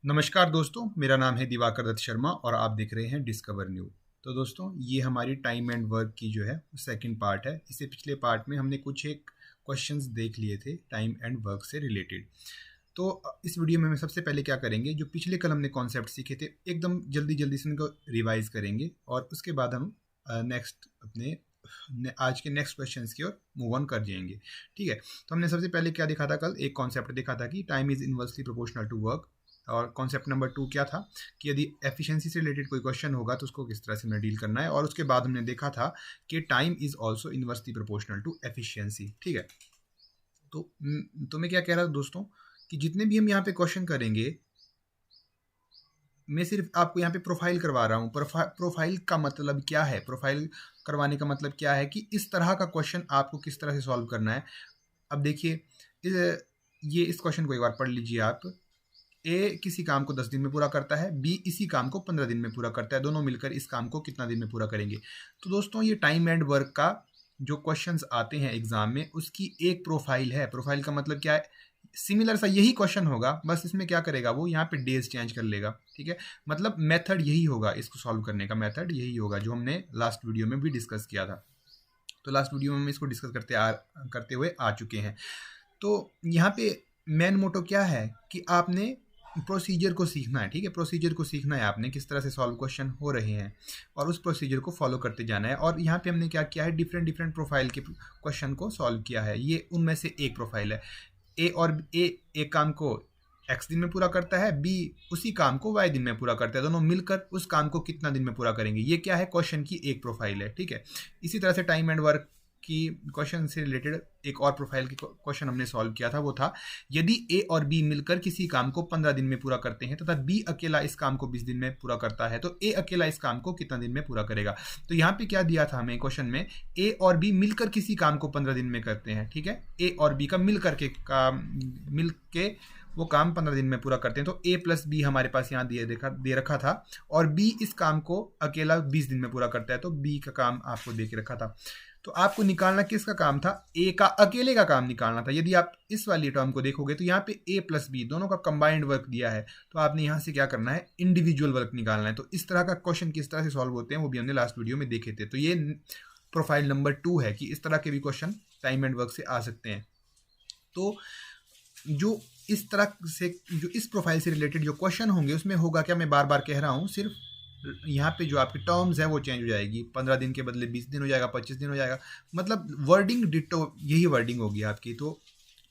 नमस्कार दोस्तों, मेरा नाम है दिवाकर दत्त शर्मा और आप देख रहे हैं डिस्कवर न्यू। तो दोस्तों, ये हमारी टाइम एंड वर्क की जो है सेकंड पार्ट है। इससे पिछले पार्ट में हमने कुछ एक क्वेश्चंस देख लिए थे टाइम एंड वर्क से रिलेटेड। तो इस वीडियो में हम सबसे पहले क्या करेंगे, जो पिछले कल हमने कॉन्सेप्ट सीखे थे एकदम जल्दी जल्दी से उनको रिवाइज करेंगे और उसके बाद हम नेक्स्ट अपने आज के नेक्स्ट क्वेश्चंस की ओर मूव ऑन कर जाएंगे। ठीक है, तो हमने सबसे पहले क्या देखा था कल, एक कॉन्सेप्ट देखा था कि time is inversely proportional to work. और कॉन्सेप्ट नंबर 2 क्या था कि यदि एफिशिएंसी से रिलेटेड कोई क्वेश्चन होगा तो उसको किस तरह से हमें डील करना है। और उसके बाद हमने देखा था कि time is also inversely proportional to efficiency. ठीक है, तो मैं क्या कह रहा था दोस्तों कि जितने भी हम यहाँ पे क्वेश्चन करेंगे, मैं सिर्फ आपको यहाँ पे प्रोफाइल करवा रहा हूँ। प्रोफाइल का मतलब क्या है, प्रोफाइल करवाने का मतलब क्या है कि इस तरह का क्वेश्चन आपको किस तरह से सॉल्व करना है। अब देखिए, इस क्वेश्चन को एक बार पढ़ लीजिए आप। ए किसी काम को 10 दिन में पूरा करता है, बी इसी काम को 15 दिन में पूरा करता है, दोनों मिलकर इस काम को कितना दिन में पूरा करेंगे। तो दोस्तों, ये टाइम एंड वर्क का जो क्वेश्चंस आते हैं एग्जाम में, उसकी एक प्रोफाइल है। प्रोफाइल का मतलब क्या है, सिमिलर सा यही क्वेश्चन होगा, बस इसमें क्या करेगा वो यहाँ पे डेज चेंज कर लेगा। ठीक है, मतलब मेथड यही होगा, इसको सॉल्व करने का मेथड यही होगा जो हमने लास्ट वीडियो में भी डिस्कस किया था। तो लास्ट वीडियो में हम इसको डिस्कस करते हुए आ चुके हैं। तो यहाँ पे मेन मोटो क्या है कि आपने प्रोसीजर को सीखना है। ठीक है, प्रोसीजर को सीखना है आपने, किस तरह से सॉल्व क्वेश्चन हो रहे हैं और उस प्रोसीजर को फॉलो करते जाना है। और यहाँ पे हमने क्या किया है, डिफरेंट डिफरेंट प्रोफाइल के क्वेश्चन को सॉल्व किया है। ये उनमें से एक प्रोफाइल है। एक काम को एक्स दिन में पूरा करता है, बी उसी काम को वाई दिन में पूरा करता है, दोनों मिलकर उस काम को कितना दिन में पूरा करेंगे। ये क्या है, क्वेश्चन की एक प्रोफाइल है। ठीक है, इसी तरह से टाइम एंड वर्क की क्वेश्चन से रिलेटेड एक और प्रोफाइल की क्वेश्चन हमने सॉल्व किया था। वो था, यदि ए और बी मिलकर किसी काम को 15 दिन में पूरा करते हैं तथा बी अकेला इस काम को 20 दिन में पूरा करता है, तो ए अकेला इस काम को कितना दिन में पूरा करेगा। तो यहाँ पे क्या दिया था हमें क्वेश्चन में, ए और बी मिलकर किसी काम को 15 दिन में करते हैं। ठीक है, ए और बी का मिल के वो काम 15 दिन में पूरा करते हैं। तो ए प्लस बी हमारे पास यहाँ दे रखा था और बी इस काम को अकेला 20 दिन में पूरा करता है, तो बी का काम आपको दे के रखा था। तो आपको निकालना किसका काम था, ए का अकेले का काम निकालना था। यदि आप इस वाली टर्म को देखोगे तो यहाँ पे ए प्लस बी दोनों का कंबाइंड वर्क दिया है, तो आपने यहाँ से क्या करना है, इंडिविजुअल वर्क निकालना है। तो इस तरह का क्वेश्चन किस तरह से सॉल्व होते हैं वो भी हमने लास्ट वीडियो में देखे थे। तो ये प्रोफाइल नंबर 2 है कि इस तरह के भी क्वेश्चन टाइम एंड वर्क से आ सकते हैं। तो जो इस तरह से, जो इस प्रोफाइल से रिलेटेड जो क्वेश्चन होंगे उसमें होगा क्या, मैं बार बार कह रहा हूँ, सिर्फ यहाँ पे जो आपकी टर्म्स है वो चेंज हो जाएगी। 15 दिन के बदले 20 दिन हो जाएगा, 25 दिन हो जाएगा, मतलब वर्डिंग डिट्टो यही वर्डिंग होगी आपकी। तो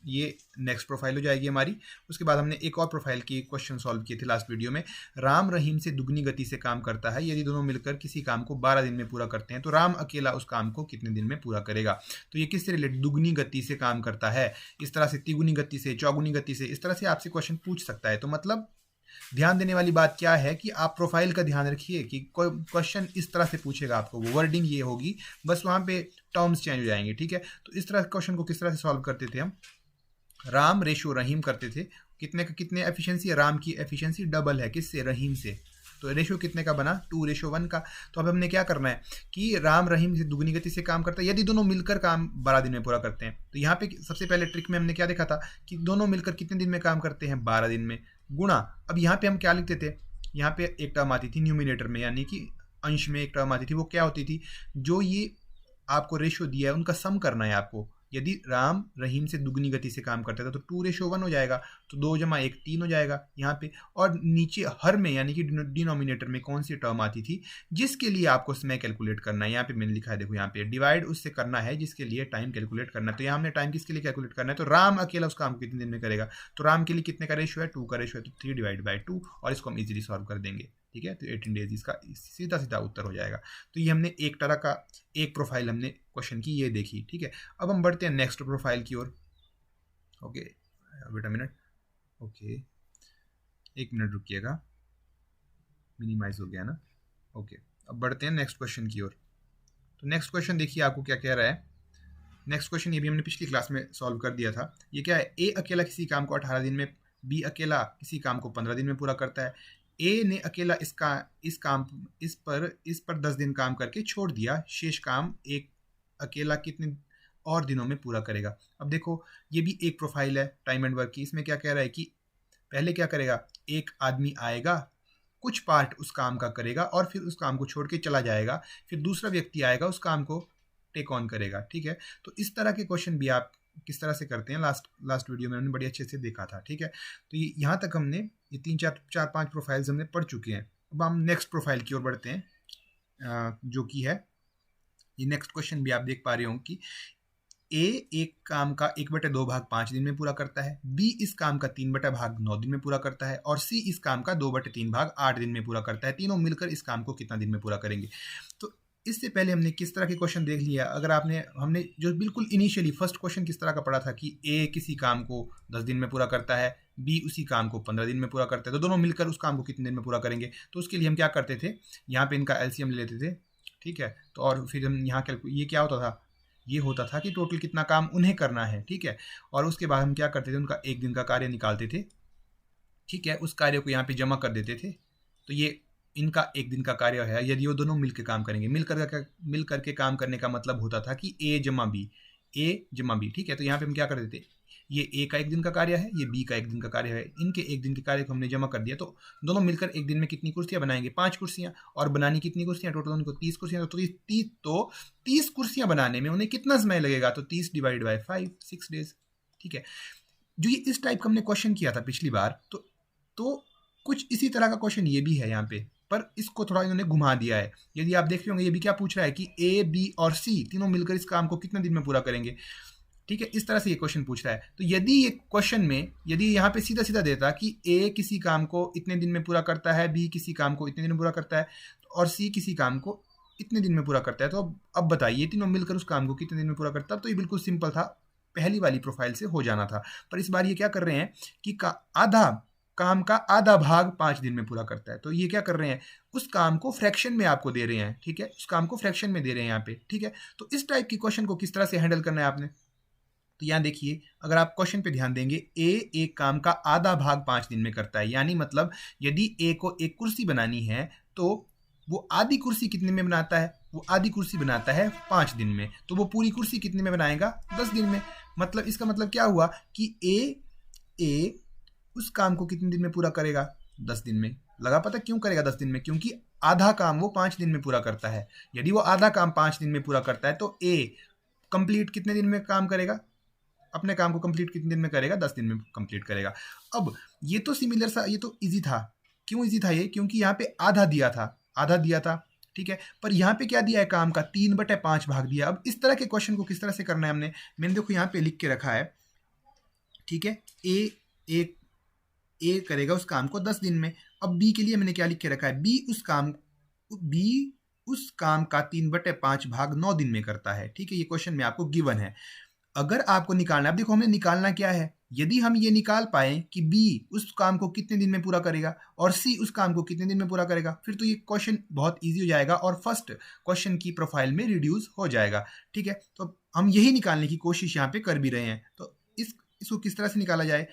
ये नेक्स्ट प्रोफाइल हो जाएगी हमारी। उसके बाद हमने एक और प्रोफाइल की क्वेश्चन सॉल्व किए थे लास्ट वीडियो में। राम रहीम से दुगनी गति से काम करता है, यदि दोनों मिलकर किसी काम को 12 दिन में पूरा करते हैं तो राम अकेला उस काम को कितने दिन में पूरा करेगा। तो ये किससे रिलेटेड, दुगनी गति से काम करता है, इस तरह से तिगुनी गति से, चौगुनी गति से, इस तरह से आपसे क्वेश्चन पूछ सकता है। तो मतलब ध्यान देने वाली बात क्या है कि आप प्रोफाइल का ध्यान रखिए कि कोई क्वेश्चन इस तरह से पूछेगा आपको, वो वर्डिंग ये होगी, बस वहाँ पे टर्म्स चेंज हो जाएंगे। ठीक है, तो इस तरह क्वेश्चन को किस तरह से सॉल्व करते थे हम, राम रेशो रहीम करते थे। कितने एफिशिएंसी है, राम की एफिशिएंसी डबल है किससे, रहीम से, तो रेशो कितने का बना, 2:1 का। तो अब हमने क्या करना है कि राम रहीम से दुगनी गति से काम करता है, यदि दोनों मिलकर काम 12 दिन में पूरा करते हैं। तो यहाँ पे सबसे पहले ट्रिक में हमने क्या देखा था कि दोनों मिलकर कितने दिन में काम करते हैं, 12 दिन में, गुणा। अब यहाँ पे हम क्या लिखते थे, यहाँ पे एक टर्म आती थी न्यूमिनेटर में, यानी कि अंश में एक टर्म आती थी, वो क्या होती थी, जो ये आपको रेशो दिया है उनका सम करना है आपको। यदि राम रहीम से दुगनी गति से काम करता था तो 2:1 हो जाएगा, तो 2 + 1 3 हो जाएगा यहाँ पे। और नीचे हर में यानी कि डिनोमिनेटर में कौन सी टर्म आती थी जिसके लिए आपको समय कैलकुलेट करना है, यहाँ पे मैंने लिखा है, देखो यहाँ पे डिवाइड उससे करना है जिसके लिए टाइम कैलकुलेट करना है। तो यहाँ हमने टाइम किसके लिए कैलकुलेट करना है, तो राम अकेला उस काम को कितने दिन में करेगा। तो राम के लिए कितने का रेशो है, 2 का रेशो है, तो 3/2 और इसको हम इजीली सॉल्व कर देंगे। ठीक है, तो 18 डेज इसका सीधा सीधा उत्तर हो जाएगा। तो ये हमने एक तरह का एक प्रोफाइल हमने क्वेश्चन की ये देखी। ठीक है, अब हम बढ़ते हैं नेक्स्ट प्रोफाइल की ओर। Okay, wait a minute, okay, 1 minute रुकिएगा, मिनिमाइज हो गया ना। ओके, अब बढ़ते हैं नेक्स्ट क्वेश्चन की ओर। तो नेक्स्ट क्वेश्चन देखिए आपको क्या कह रहा है। नेक्स्ट क्वेश्चन ये भी हमने पिछली क्लास में सॉल्व कर दिया था। ये क्या है, ए अकेला किसी काम को 18 दिन में, बी अकेला किसी काम को 15 दिन में पूरा करता है। ए ने अकेला इस पर 10 दिन काम करके छोड़ दिया, शेष काम एक अकेला कितने और दिनों में पूरा करेगा। अब देखो, ये भी एक प्रोफाइल है टाइम एंड वर्क की। इसमें क्या कह रहा है कि पहले क्या करेगा, एक आदमी आएगा, कुछ पार्ट उस काम का करेगा और फिर उस काम को छोड़ के चला जाएगा, फिर दूसरा व्यक्ति आएगा, उस काम को टेक ऑन करेगा। ठीक है, तो इस तरह के क्वेश्चन भी आप किस तरह से करते हैं लास्ट वीडियो में हमने बड़ी अच्छे से देखा था। ठीक है, तो ये यहाँ तक हमने ये 3-4-5 प्रोफाइल्स हमने पढ़ चुके हैं। अब हम नेक्स्ट प्रोफाइल की ओर बढ़ते हैं, जो कि है ये नेक्स्ट क्वेश्चन भी आप देख पा रहे हो कि ए एक काम का 1/2 भाग 5 दिन में पूरा करता है, बी इस काम का 3/भाग 9 दिन में पूरा करता है और सी इस काम का 2/3 भाग 8 दिन में पूरा करता है। तीनों मिलकर इस काम को कितना दिन में पूरा करेंगे। तो इससे पहले हमने किस तरह के क्वेश्चन देख लिया। अगर हमने जो बिल्कुल इनिशियली फर्स्ट क्वेश्चन किस तरह का पढ़ा था कि ए किसी काम को 10 दिन में पूरा करता है, बी उसी काम को 15 दिन में पूरा करता है, तो दोनों मिलकर उस काम को कितने दिन में पूरा करेंगे। तो उसके लिए हम क्या करते थे, यहाँ पे इनका एलसीएम ले लेते थे। ठीक है, तो और फिर हम यहाँ ये क्या होता था, ये होता था कि टोटल कितना काम उन्हें करना है। ठीक है, और उसके बाद हम क्या करते थे, उनका एक दिन का कार्य निकालते थे। ठीक है, उस कार्य को यहाँ पे जमा कर देते थे। तो ये इनका एक दिन का कार्य है, यदि वो दोनों मिलकर काम करेंगे। मिल करके काम करने का मतलब होता था कि ए जमा बी। ठीक है, तो यहाँ पे हम क्या कर देते, ये ए का एक दिन का कार्य है, ये बी का एक दिन का कार्य है, इनके एक दिन के कार्य को हमने जमा कर दिया। तो दोनों मिलकर एक दिन में कितनी कुर्सियां बनाएंगे, 5 कुर्सियां। और बनानी कितनी कुर्सियां, टोटल उनको 30 कुर्सियां। तो 30 कुर्सियां बनाने में उन्हें कितना समय लगेगा, तो 30 डिवाइड बाई 5, 6 डेज। ठीक है, जो ये इस टाइप का हमने क्वेश्चन किया था पिछली बार, तो कुछ इसी तरह का क्वेश्चन ये भी है यहाँ पे, पर इसको थोड़ा इन्होंने घुमा दिया है। यदि आप देख रहे होंगे, ये भी क्या पूछ रहा है कि ए, बी और सी तीनों मिलकर इस काम को कितने दिन में पूरा करेंगे। ठीक है, इस तरह से ये क्वेश्चन पूछ रहा है। तो यदि ये क्वेश्चन में यदि यहाँ पे सीधा सीधा देता कि ए किसी काम को इतने दिन में पूरा करता है, बी किसी काम को इतने दिन में पूरा करता है और सी किसी काम को इतने दिन में पूरा करता है, तो अब बताइए तीनों मिलकर उस काम को कितने दिन में पूरा करता है। तो ये बिल्कुल सिंपल था, पहली वाली प्रोफाइल से हो जाना था। पर इस बार ये क्या कर रहे हैं कि काम का आधा भाग 5 दिन में पूरा करता है। तो ये क्या कर रहे हैं, उस काम को फ्रैक्शन में आपको दे रहे हैं। ठीक है, उस काम को फ्रैक्शन में दे रहे हैं यहाँ पे। ठीक है, तो इस टाइप की क्वेश्चन को किस तरह से हैंडल करना है आपने, तो यहाँ देखिए, अगर आप क्वेश्चन पे ध्यान देंगे, ए एक काम का आधा भाग 5 दिन में करता है, यानी मतलब यदि ए को एक कुर्सी बनानी है तो वो आधी कुर्सी कितने में बनाता है, वो आधी कुर्सी बनाता है 5 दिन में। तो वो पूरी कुर्सी कितने में बनाएगा, 10 दिन में। मतलब इसका मतलब क्या हुआ कि ए उस काम को कितने दिन में पूरा करेगा, 10 दिन में। लगा पता क्यों करेगा 10 दिन में, क्योंकि आधा काम वो 5 दिन में पूरा करता है। यदि वो आधा काम 5 दिन में पूरा करता है तो ए कंप्लीट कितने दिन में काम करेगा, अपने काम को कंप्लीट कितने दिन में करेगा, 10 दिन में कंप्लीट करेगा। अब ये तो सिमिलर सा, ये तो इजी था। क्यों इजी था ये, क्योंकि यहाँ पे आधा दिया था। ठीक है, पर यहाँ पे क्या दिया है, काम का 3/5 भाग दिया। अब इस तरह के क्वेश्चन को किस तरह से करना है मैंने देखो यहाँ पे लिख के रखा है। ठीक है, ए करेगा उस काम को 10 दिन में। अब बी के लिए मैंने क्या लिख के रखा है, बी उस काम का 3/5 भाग 9 दिन में करता है। ठीक है, ये क्वेश्चन में आपको गिवन है। अगर आपको निकालना है, अब देखो हमने निकालना क्या है, यदि हम ये निकाल पाए कि बी उस काम को कितने दिन में पूरा करेगा और सी उस काम को कितने दिन में पूरा करेगा, फिर तो ये क्वेश्चन बहुत इजी हो जाएगा और फर्स्ट क्वेश्चन की प्रोफाइल में रिड्यूस हो जाएगा। ठीक है, तो हम यही निकालने की कोशिश यहाँ पे कर भी रहे हैं। तो इसको किस तरह से निकाला जाए,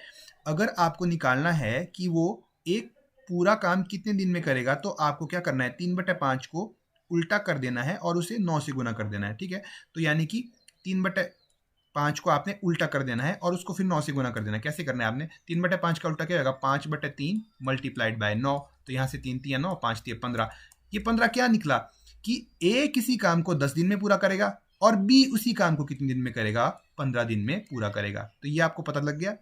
अगर आपको निकालना है कि वो एक पूरा काम कितने दिन में करेगा, तो आपको क्या करना है, 3/5 को उल्टा कर देना है और उसे 9 से गुना कर देना है। ठीक है, तो यानी कि 3/5 को आपने उल्टा कर देना है और उसको फिर 9 से गुना कर देना है। कैसे करना है आपने, 3/5 का उल्टा क्या होगा, 5/3 मल्टीप्लाइड बाय 9। तो यहाँ से 3 3 9, 5 3 15। ये 15 क्या निकला कि ए किसी काम को 10 दिन में पूरा करेगा और बी उसी काम को कितने दिन में करेगा, 15 दिन में पूरा करेगा। तो ये आपको पता लग गया।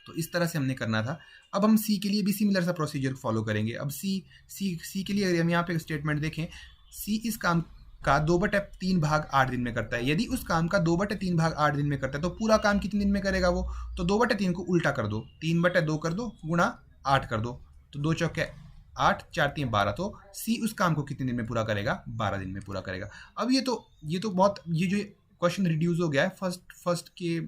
तो इस तरह से हमने करना था। अब हम सी के लिए भी सिमिलर सा प्रोसीजर फॉलो करेंगे। अब सी के लिए अगर हम यहाँ पे स्टेटमेंट देखें, सी इस काम का 2/3 भाग 8 दिन में करता है। यदि उस काम का 2/3 भाग 8 दिन में करता है तो पूरा काम कितने दिन में करेगा वो, तो 2/3 को उल्टा कर दो, 3/2 कर दो गुणा 8 कर दो, तो 2 चौके 8, 4 3 12। तो सी उस काम को कितने दिन में पूरा करेगा, 12 दिन में पूरा करेगा। अब ये तो बहुत, ये जो क्वेश्चन रिड्यूस हो गया है फर्स्ट के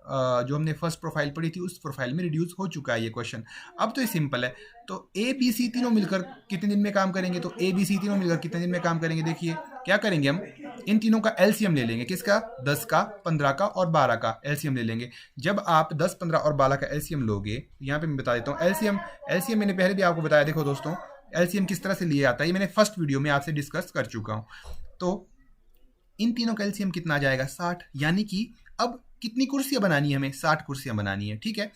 जो हमने फर्स्ट प्रोफाइल पढ़ी थी उस प्रोफाइल में रिड्यूस हो चुका है ये क्वेश्चन। अब तो ये सिंपल है। तो ए बी सी तीनों मिलकर कितने दिन में काम करेंगे, तो ए बी सी तीनों मिलकर कितने दिन में काम करेंगे। देखिए क्या करेंगे, हम इन तीनों का एलसीएम ले लेंगे। किसका, 10 का, 15 का और 12 का एलसीएम ले लेंगे। जब आप 10, 15 और 12 का एलसीएम लोगे, यहाँ पे मैं बता देता हूँ एलसीएम मैंने पहले भी आपको बताया। देखो दोस्तों, एलसीएम किस तरह से लिया जाता है, ये मैंने फर्स्ट वीडियो में आपसे डिस्कस कर चुका हूँ। तो इन तीनों का एलसीएम कितना आ जाएगा, 60। यानी कि अब कितनी कुर्सियां बनानी है हमें, 60 कुर्सियां बनानी है। ठीक है,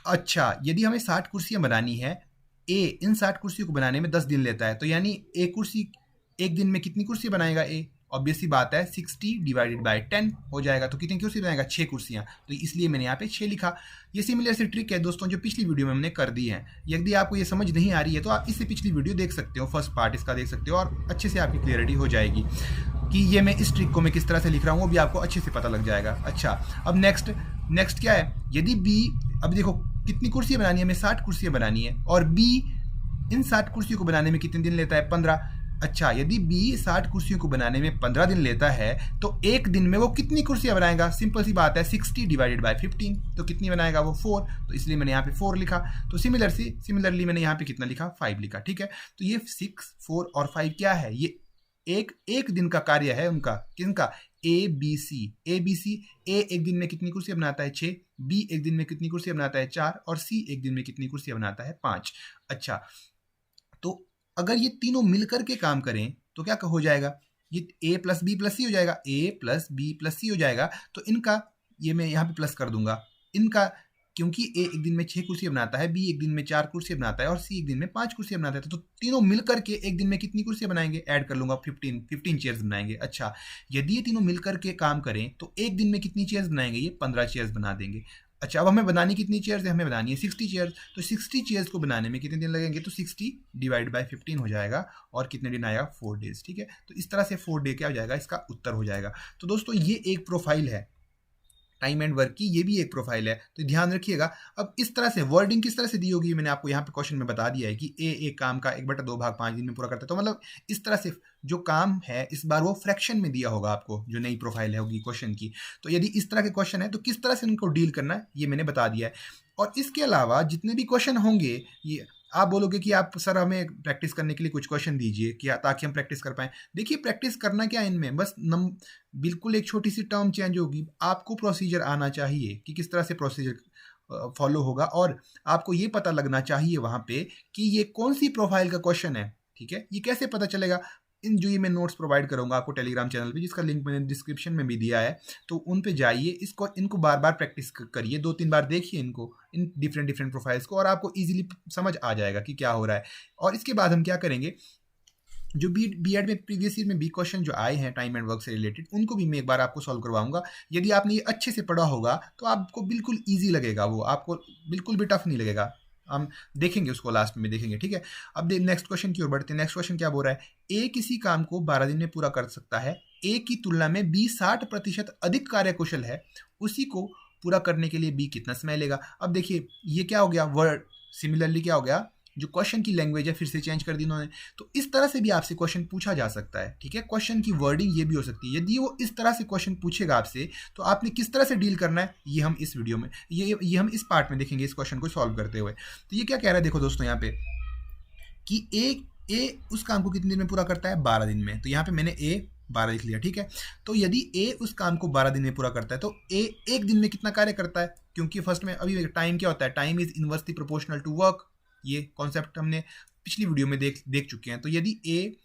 अच्छा, यदि हमें 60 कुर्सियां बनानी है, ए इन 60 कुर्सियों को बनाने में 10 दिन लेता है, तो यानी एक कुर्सी एक दिन में कितनी कुर्सी बनाएगा ए? ऑब्वियस सी बात है 60 डिवाइडेड बाय 10 हो जाएगा, तो कितनी कुर्सी बनाएगा? 6 कुर्सियां। तो इसलिए मैंने यहाँ पे 6 लिखा। ये सिमिलर सी ट्रिक है दोस्तों जो पिछली वीडियो में हमने कर दी है। यदि आपको ये समझ नहीं आ रही है तो आप इससे पिछली वीडियो देख सकते हो, फर्स्ट पार्ट इसका देख सकते हो और अच्छे से आपकी क्लियरिटी हो जाएगी कि ये मैं इस ट्रिक को मैं किस तरह से लिख रहा हूँ, वो भी आपको अच्छे से पता लग जाएगा। अच्छा, अब नेक्स्ट क्या है? यदि बी, अब देखो कितनी कुर्सियां बनानी है, हमें 60 कुर्सियां बनानी है और बी इन 60 कुर्सियों को बनाने में कितने दिन लेता है? 15। अच्छा, यदि बी 60 कुर्सियों को बनाने में 15 दिन लेता है तो एक दिन में वो कितनी कुर्सियां बनाएगा? सिंपल सी बात है 60 डिवाइडेड बाय 15, तो कितनी बनाएगा वो? 4। तो इसलिए मैंने यहाँ पे 4 लिखा। तो सिमिलरली मैंने यहाँ पे कितना लिखा? 5 लिखा। ठीक है, तो ये 6, 4 और 5 क्या है? ये एक दिन का कार्य है उनका। किनका? A B C. ए एक दिन में कितनी कुर्सियां बनाता है? 6। बी एक दिन में कितनी कुर्सियां बनाता है? 4। और सी एक दिन में कितनी कुर्सियां बनाता है? 5। अच्छा, तो अगर ये तीनों मिलकर के काम करें तो क्या हो जाएगा? ये ए प्लस बी प्लस सी हो जाएगा, ए प्लस बी प्लस सी हो जाएगा। तो इनका ये मैं यहाँ पे प्लस कर दूंगा इनका, क्योंकि ए एक दिन में 6 कुर्सियां बनाता है, बी एक दिन में 4 कुर्सियां बनाता है और सी एक दिन में 5 कुर्सियां बनाता है। तो तीनों मिलकर के एक दिन में कितनी कुर्सियां बनाएंगे? ऐड कर लूंगा, 15 चेयर्स बनाएंगे। अच्छा, यदि ये तीनों मिलकर के काम करें तो एक दिन में कितनी चेयर्स बनाएंगे? ये 15 चेयर्स बना देंगे। अच्छा, अब हमें बनानी कितनी चेयर्स है? हमें बनानी है 60 चेयर्स। तो 60 चेयर्स को बनाने में कितने दिन लगेंगे? तो 60 डिवाइड बाय 15 हो जाएगा और कितने दिन आएगा? 4 डेज। ठीक है, तो इस तरह से 4 डे क्या हो जाएगा? इसका उत्तर हो जाएगा। तो दोस्तों ये एक प्रोफाइल है टाइम एंड वर्क की, ये भी एक प्रोफाइल है, तो ध्यान रखिएगा। अब इस तरह से वर्डिंग किस तरह से दी होगी मैंने आपको यहाँ पे क्वेश्चन में बता दिया है कि ए एक काम का 1/2 भाग 5 दिन में पूरा करता है। तो मतलब इस तरह से जो काम है इस बार वो फ्रैक्शन में दिया होगा आपको, जो नई प्रोफाइल है होगी क्वेश्चन की। तो यदि इस तरह के क्वेश्चन है तो किस तरह से उनको डील करना है ये मैंने बता दिया है। और इसके अलावा जितने भी क्वेश्चन होंगे, ये आप बोलोगे कि आप सर हमें प्रैक्टिस करने के लिए कुछ क्वेश्चन दीजिए कि ताकि हम प्रैक्टिस कर पाएं। देखिए प्रैक्टिस करना क्या है इनमें, बस बिल्कुल एक छोटी सी टर्म चेंज होगी। आपको प्रोसीजर आना चाहिए कि किस तरह से प्रोसीजर फॉलो होगा और आपको ये पता लगना चाहिए वहाँ पे कि ये कौन सी प्रोफाइल का क्वेश्चन है। ठीक है, ये कैसे पता चलेगा? इन जो ये मैं नोट्स प्रोवाइड करूंगा आपको टेलीग्राम चैनल पे, जिसका लिंक मैंने डिस्क्रिप्शन में भी दिया है, तो उन पे जाइए, इनको बार बार प्रैक्टिस करिए, 2-3 बार देखिए इनको, इन डिफरेंट प्रोफाइल्स को, और आपको इजीली समझ आ जाएगा कि क्या हो रहा है। और इसके बाद हम क्या करेंगे, जो बीएड में प्रीवियस ईयर में भी क्वेश्चन जो आए हैं टाइम एंड वर्क से रिलेटेड, उनको भी मैं एक बार आपको सॉल्व करवाऊंगा। यदि आपने ये अच्छे से पढ़ा होगा तो आपको बिल्कुल ईजी लगेगा, वो आपको बिल्कुल भी टफ नहीं लगेगा। हम देखेंगे उसको लास्ट में देखेंगे। ठीक है, अब नेक्स्ट क्वेश्चन की ओर बढ़ते हैं। नेक्स्ट क्वेश्चन क्या बोल रहा है? ए किसी काम को 12 दिन में पूरा कर सकता है, ए की तुलना में बी 60% अधिक कार्यकुशल है, उसी को पूरा करने के लिए बी कितना समय लेगा? अब देखिए ये क्या हो गया, वर्ड सिमिलरली क्या हो गया, जो क्वेश्चन की लैंग्वेज है फिर से चेंज कर दी उन्होंने। तो इस तरह से भी आपसे क्वेश्चन पूछा जा सकता है। ठीक है, क्वेश्चन की वर्डिंग ये भी हो सकती है। यदि वो इस तरह से क्वेश्चन पूछेगा आपसे तो आपने किस तरह से डील करना है ये हम इस वीडियो में, ये हम इस पार्ट में देखेंगे, इस क्वेश्चन को सॉल्व करते हुए। तो ये क्या कह रहा है देखो दोस्तों यहाँ पे कि ए उस काम को कितने दिन में पूरा करता है? 12 दिन में। तो यहाँ पे मैंने ए 12 लिख लिया। ठीक है, तो यदि ए उस काम को 12 दिन में पूरा करता है तो ए एक दिन में कितना कार्य करता है? क्योंकि फर्स्ट में अभी टाइम क्या होता है, time is inversely proportional to work. ये कॉन्सेप्ट हमने पिछली वीडियो में देख चुके हैं। तो यदि ए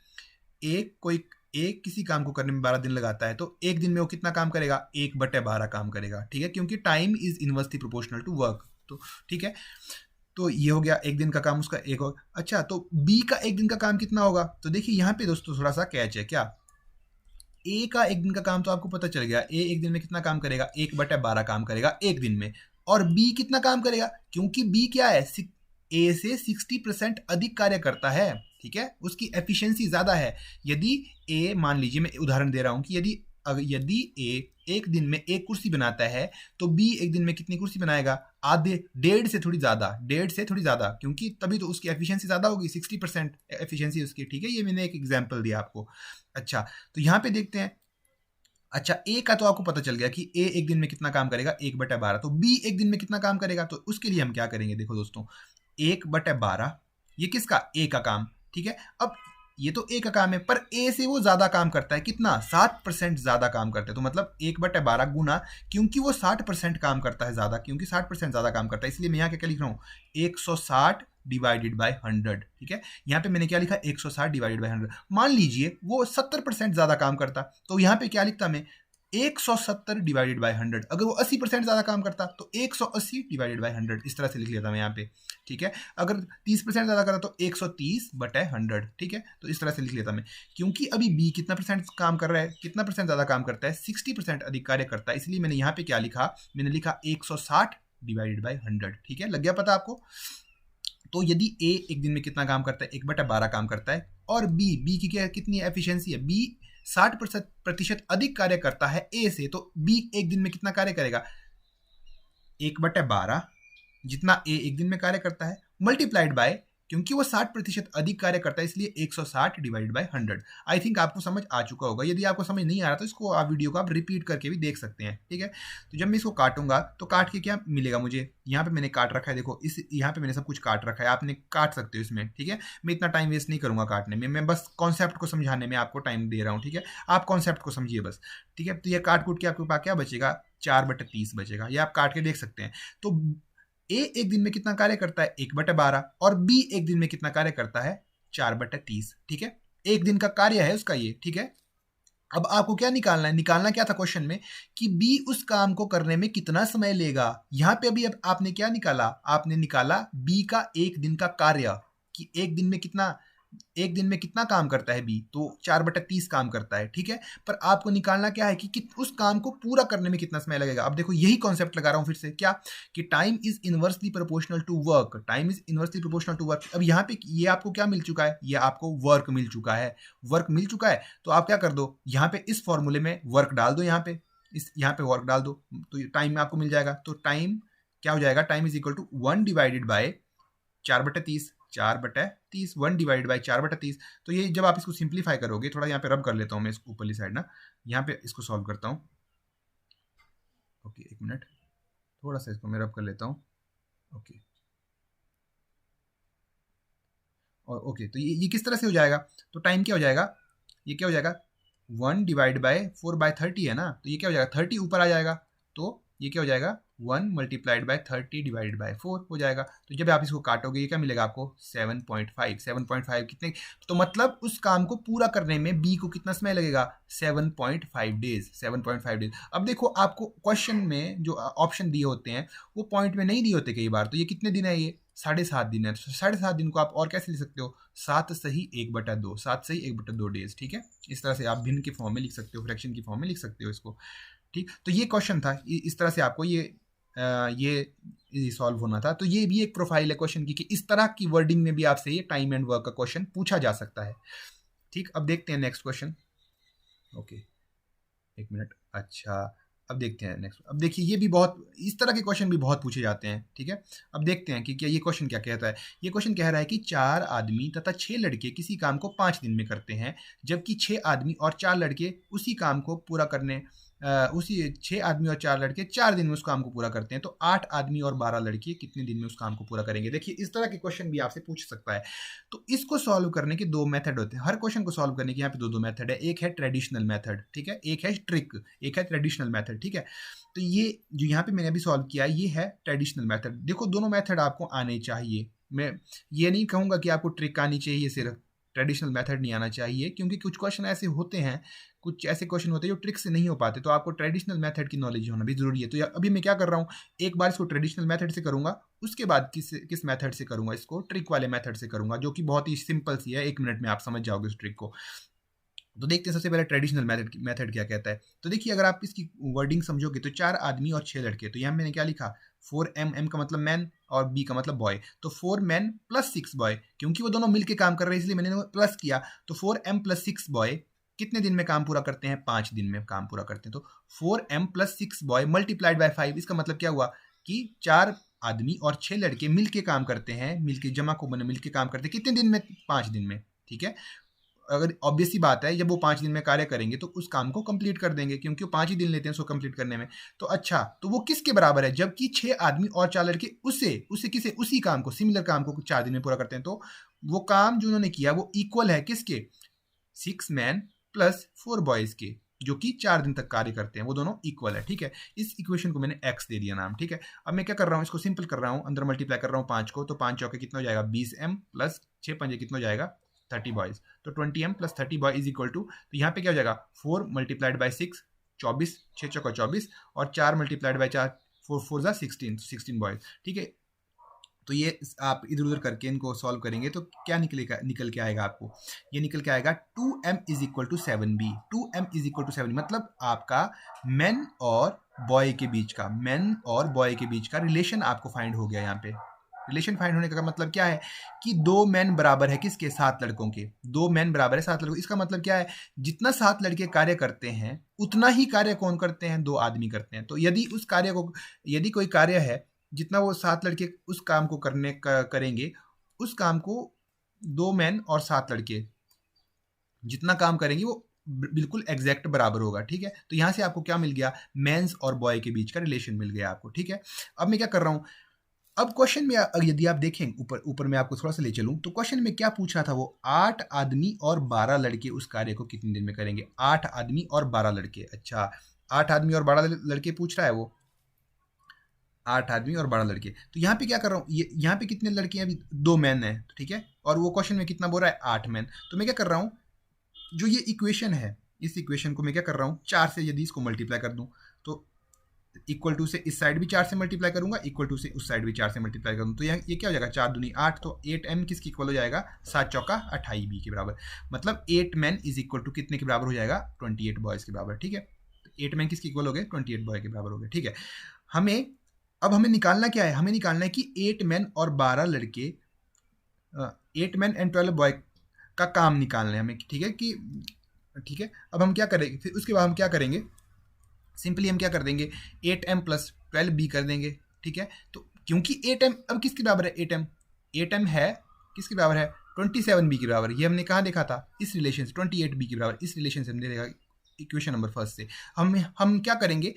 किसी काम को करने में 12 दिन लगाता है तो एक दिन में वो कितना काम करेगा? 1/12 काम करेगा। ठीक है, क्योंकि time is inversely proportional to work. तो ठीक है, तो ये हो गया एक दिन का काम उसका एक होगा। अच्छा, तो बी का एक दिन का काम कितना होगा? तो देखिए यहाँ पे दोस्तों थोड़ा सा कैच है। क्या ए का एक दिन का काम तो आपको पता चल गया, ए एक दिन में कितना काम करेगा? 1/12 काम करेगा एक दिन में। और बी कितना काम करेगा? क्योंकि बी क्या है, ए से 60% अधिक कार्य करता है। ठीक है, उसकी एफिशिएंसी ज्यादा है। यदि ए, मान लीजिए मैं उदाहरण दे रहा हूं कि यदि ए एक दिन में एक कुर्सी बनाता है तो बी एक दिन में कितनी कुर्सी बनाएगा? आधे, 1.5 से थोड़ी ज्यादा, क्योंकि तभी तो उसकी एफिशिएंसी ज्यादा होगी, 60% एफिशिएंसी उसकी। ठीक है, ये मैंने एक एग्जांपल दिया आपको। अच्छा, तो यहाँ पे देखते हैं। अच्छा, ए का तो आपको पता चल गया कि ए एक दिन में कितना काम करेगा? 1/12। तो बी एक दिन में कितना काम करेगा? तो उसके लिए हम क्या करेंगे, देखो दोस्तों, 1/12 ये किसका? ए का काम। ठीक है, अब ये तो ए का काम है, पर ए से वो ज्यादा काम करता है। कितना? 60% ज्यादा काम करता है। तो मतलब 1/12 गुना, क्योंकि वो 60% काम करता है ज्यादा, क्योंकि 60% ज्यादा काम करता है, इसलिए मैं यहाँ क्या लिख रहा हूँ, 160 डिवाइडेड बाय 100। ठीक है, यहाँ पे मैंने क्या लिखा? 160 डिवाइडेड बाय 100। मान लीजिए वो 70% ज्यादा काम करता, तो यहाँ पे क्या लिखता मैं? 170 डिवाइडेड बाय 100, अगर वो 80% ज़्यादा काम करता तो 180 डिवाइडेड बाय 100, इस तरह से लिख लेता मैं यहाँ पे, ठीक है। अगर 30% ज़्यादा करता तो 130 बटे 100, ठीक है, तो इस तरह से लिख लेता मैं। क्योंकि अभी बी कितना परसेंट काम कर रहा है, कितना परसेंट ज़्यादा काम करता है, 60% अधिक कार्य करता है, इसलिए मैंने यहाँ पे क्या लिखा, मैंने लिखा 160 डिवाइडेड बाय 100, ठीक है, लग गया पता आपको। तो यदि ए एक दिन में कितना काम करता है, 1/12 काम करता है, और बी की क्या कितनी एफिशिएंसी है, बी 60% अधिक कार्य करता है ए से, तो बी एक दिन में कितना कार्य करेगा, 1/12 जितना ए एक दिन में कार्य करता है, मल्टीप्लाइड बाय, क्योंकि वो 60% अधिक कार्य करता है इसलिए 160 डिवाइड बाय 100। आई थिंक आपको समझ आ चुका होगा। यदि आपको समझ नहीं आ रहा तो इसको आप वीडियो को आप रिपीट करके भी देख सकते हैं, ठीक है। तो जब मैं इसको काटूंगा तो काट के क्या मिलेगा मुझे, यहाँ पे मैंने काट रखा है, देखो इस यहाँ पे मैंने सब कुछ काट रखा है, आपने काट सकते हो इसमें, ठीक है। मैं इतना टाइम वेस्ट नहीं करूंगा काटने में, मैं बस कॉन्सेप्ट को समझाने में आपको टाइम दे रहा हूँ, ठीक है। आप कॉन्सेप्ट को समझिए बस, ठीक है। तो ये काट कूट के आपके पास क्या बचेगा, 4/30 बचेगा, ये आप काट के देख सकते हैं। तो ए एक दिन में कितना कार्य करता है, 1/12, और बी एक दिन में कितना कार्य करता है, 4/30, ठीक है। एक दिन का कार्य है उसका ये, ठीक है। अब आपको क्या निकालना है, निकालना क्या था क्वेश्चन में, कि बी उस काम को करने में कितना समय लेगा। यहां पे अभी अब आपने क्या निकाला, आपने निकाला बी का एक दिन का कार्य, कि एक दिन में कितना काम करता है बी, तो 4/30 काम करता है, ठीक है। पर आपको निकालना क्या है कि उस काम को पूरा करने में कितना समय लगेगा। अब देखो यही कॉन्सेप्ट लगा रहा हूं फिर से, क्या कि time is inversely proportional to work, time is inversely proportional to work. अब यहाँ पे ये आपको क्या मिल चुका है, ये आपको वर्क मिल चुका है, वर्क मिल चुका है। तो आप क्या कर दो, यहाँ पे इस फॉर्मूले में वर्क डाल दो, यहाँ पे वर्क डाल दो, तो टाइम आपको मिल जाएगा। तो टाइम क्या हो जाएगा, time is equal to 1 divided by 4/30, 4/30, 1 divide by 4/30। तो ये जब आप इसको सिंप्लीफाई करोगे, थोड़ा यहाँ पे रब कर लेता हूँ मैं इसको ऊपरली साइड ना, यहाँ पे इसको सॉल्व करता हूँ। ओके, एक मिनट, थोड़ा सा इसको मैं रब कर लेता हूँ। ओके, और ओके, तो ये किस तरह से हो जाएगा, तो टाइम क्या हो जाएगा, ये क्या हो जाएगा, 1 डिवाइड बाय 4/30 है ना, तो ये क्या हो जाएगा, 30 ऊपर आ जाएगा, तो ये क्या हो जाएगा, 1 मल्टीप्लाइड बाय 30 डिवाइडेड बाय 4 हो जाएगा। तो जब आप इसको काटोगे ये क्या मिलेगा आपको, 7.5 कितने, तो मतलब उस काम को पूरा करने में बी को कितना समय लगेगा, 7.5 डेज, 7.5 डेज। अब देखो आपको क्वेश्चन में जो ऑप्शन दिए होते हैं वो पॉइंट में नहीं दिए होते कई बार, तो ये कितने दिन है, ये 7.5 दिन है। तो 7.5 दिन को आप और कैसे लिख सकते हो, 7 सही 1/2, 7 सही 1/2 डेज, ठीक है। इस तरह से आप भिन्न के फॉर्म में लिख सकते हो, फ्रैक्शन की फॉर्म में लिख सकते हो इसको, ठीक। तो ये क्वेश्चन था, इस तरह से आपको ये सॉल्व होना था। तो ये भी एक प्रोफाइल है क्वेश्चन की, कि इस तरह की वर्डिंग में भी आपसे ये टाइम एंड वर्क का क्वेश्चन पूछा जा सकता है, ठीक। अब देखते हैं नेक्स्ट क्वेश्चन। ओके, एक मिनट, अच्छा, अब देखते हैं नेक्स्ट। अब देखिए ये भी बहुत, इस तरह के क्वेश्चन भी बहुत पूछे जाते हैं, ठीक है। अब देखते हैं कि क्या ये क्वेश्चन क्या कहता है। ये क्वेश्चन कह रहा है कि 4 आदमी तथा 6 लड़के किसी काम को 5 दिन में करते हैं, जबकि 6 आदमी और 4 लड़के उसी काम को पूरा करने उसी 6 आदमी और 4 लड़के 4 दिन में उस काम को पूरा करते हैं, तो 8 आदमी और 12 लड़के कितने दिन में उस काम को पूरा करेंगे। देखिए इस तरह के क्वेश्चन भी आपसे पूछ सकता है। तो इसको सॉल्व करने के 2 मेथड होते हैं, हर क्वेश्चन को सॉल्व करने के यहाँ पे 2 मेथड है। एक है ट्रेडिशनल मेथड, ठीक है, एक है ट्रिक, एक है ट्रेडिशनल मेथड, ठीक है। तो ये जो यहाँ पे मैंने अभी सॉल्व किया ये है ट्रेडिशनल मेथड। देखो दोनों मेथड आपको आने चाहिए, मैं ये नहीं कहूँगा कि आपको ट्रिक आनी चाहिए, सिर्फ ट्रेडिशनल मेथड नहीं आना चाहिए, क्योंकि कुछ क्वेश्चन ऐसे होते हैं, कुछ ऐसे क्वेश्चन होते हैं जो ट्रिक से नहीं हो पाते, तो आपको ट्रेडिशनल मेथड की नॉलेज होना भी जरूरी है। तो अभी मैं क्या कर रहा हूँ, एक बार इसको ट्रेडिशनल मेथड से करूंगा, उसके बाद किस मेथड से करूंगा, इसको ट्रिक वाले मेथड से करूंगा, जो कि बहुत ही सिंपल सी है, 1 मिनट में आप समझ जाओगे उस ट्रिक को। तो देखते हैं सबसे पहले ट्रेडिशनल मेथड क्या कहता है। तो देखिए अगर आप इसकी वर्डिंग समझोगे तो 4 आदमी और 6 लड़के, तो यहाँ मैंने क्या लिखा, 4M का मतलब मैन और बी का मतलब बॉय, तो 4 मैन प्लस 6 बॉय, क्योंकि वो दोनों मिलके काम कर रहे हैं इसलिए मैंने प्लस किया। तो 4M प्लस 6 बॉय कितने दिन में काम पूरा करते हैं, 5 दिन में काम पूरा करते हैं। तो 4M plus 6 boy multiplied by 5, इसका मतलब क्या हुआ कि 4 आदमी और 6 लड़के मिलके काम करते हैं, मिलके जमा को बने मिलके काम करते हैं, कितने दिन में, 5 दिन में, ठीक है। अगर ऑब्वियस सी बात है, जब वो 5 दिन में कार्य करेंगे तो उस काम को कंप्लीट कर देंगे, क्योंकि वो 5 ही दिन लेते हैं उसको कंप्लीट करने में। तो अच्छा, तो वो किसके बराबर है, जबकि 6 आदमी और 4 लड़के उसी काम को, सिमिलर काम को 4 दिन में पूरा करते हैं। तो वो काम जो उन्होंने किया वो इक्वल है किसके, 6 मैन प्लस 4 बॉयज के, जो कि 4 दिन तक कार्य करते हैं, वो दोनों इक्वल है, ठीक है। इस इक्वेशन को मैंने x दे दिया नाम, ठीक है। अब मैं क्या कर रहा हूँ, इसको सिंपल कर रहा हूँ, अंदर मल्टीप्लाई कर रहा हूँ 5 को, तो 5 चौके कितना हो जाएगा, 20M प्लस 6 पंजे कितना हो जाएगा, 30 बॉयज, तो 20M plus 30 boy is equal to, तो यहाँ पे क्या हो जाएगा, 4 मल्टीप्लाइड बाई 6, 24, 6 चौका 24 और 4 मल्टीप्लाइड बाई 4, 4 जा 16 बॉयज। ठीक है, तो ये आप इधर उधर करके इनको सॉल्व करेंगे तो क्या निकल के आएगा आपको, ये निकल के आएगा 2m is equal to 7b। 2m is equal to 7, मतलब आपका मैन और बॉय के बीच का रिलेशन आपको फाइंड हो गया। यहाँ पे रिलेशन फाइंड होने का मतलब क्या है कि 2 मैन बराबर है किसके, 7 लड़कों के। 2 मैन बराबर है 7 लड़कों। इसका मतलब क्या है, जितना 7 लड़के कार्य करते हैं उतना ही कार्य कौन करते हैं, 2 आदमी करते हैं। तो यदि कोई कार्य है जितना वो 7 लड़के उस काम को करेंगे, उस काम को 2 मैन और 7 लड़के जितना काम करेंगे वो बिल्कुल एग्जैक्ट बराबर होगा। ठीक है, तो यहां से आपको क्या मिल गया, मेंस और बॉय के बीच का रिलेशन मिल गया आपको। ठीक है, अब मैं क्या कर रहा हूं, अब क्वेश्चन में यदि आप देखें ऊपर में आपको थोड़ा सा ले चलूं तो क्वेश्चन में क्या पूछा था, वो 8 आदमी और 12 लड़के उस कार्य को कितने दिन में करेंगे। 8 आदमी और 12 लड़के, अच्छा 8 आदमी और 12 लड़के पूछ रहा है वो, 8 आदमी और 12 लड़के। तो यहाँ पे क्या कर रहा हूँ, यहाँ पे कितने लड़के हैं, अभी 2 मैन है। ठीक है, और वो क्वेश्चन में कितना बोल रहा है, 8 मैन। तो मैं क्या कर रहा हूँ, जो ये इक्वेशन है, इस इक्वेशन को मैं क्या कर रहा हूँ, 4 से यदि इसको मल्टीप्लाई कर दूँ तो इक्वल टू से इस साइड भी 4 से मल्टीप्लाई करूंगा, इक्वल टू से उस साइड भी 4 से मल्टीप्लाई करूँ तो ये क्या हो जाएगा, 4 दूनी 8, तो 8m किसकी इक्वल हो जाएगा, 7 चौका 28b के बराबर। मतलब 8 मैन इज इक्वल टू कितने के बराबर हो जाएगा, 28 बॉयज के बराबर। ठीक है, 8 मैन किसके इक्वल हो गए, 28 बॉय के बराबर हो गए। ठीक है, हमें निकालना क्या है, हमें निकालना है कि 8 मैन और 12 लड़के, 8 मैन एंड 12 बॉय का काम निकालना है हमें। ठीक है कि ठीक है, अब हम क्या करेंगे, फिर उसके बाद हम क्या करेंगे, सिंपली हम क्या कर देंगे, 8m प्लस 12b कर देंगे। ठीक है, तो क्योंकि 8m अब किसके बराबर है, 8m है किसके बराबर है, 27b के बराबर। ये हमने कहाँ देखा था, इस रिलेशन से, 28b के बराबर, इस रिलेशन से हमने देखा इक्वेशन नंबर फर्स्ट से। हम क्या करेंगे,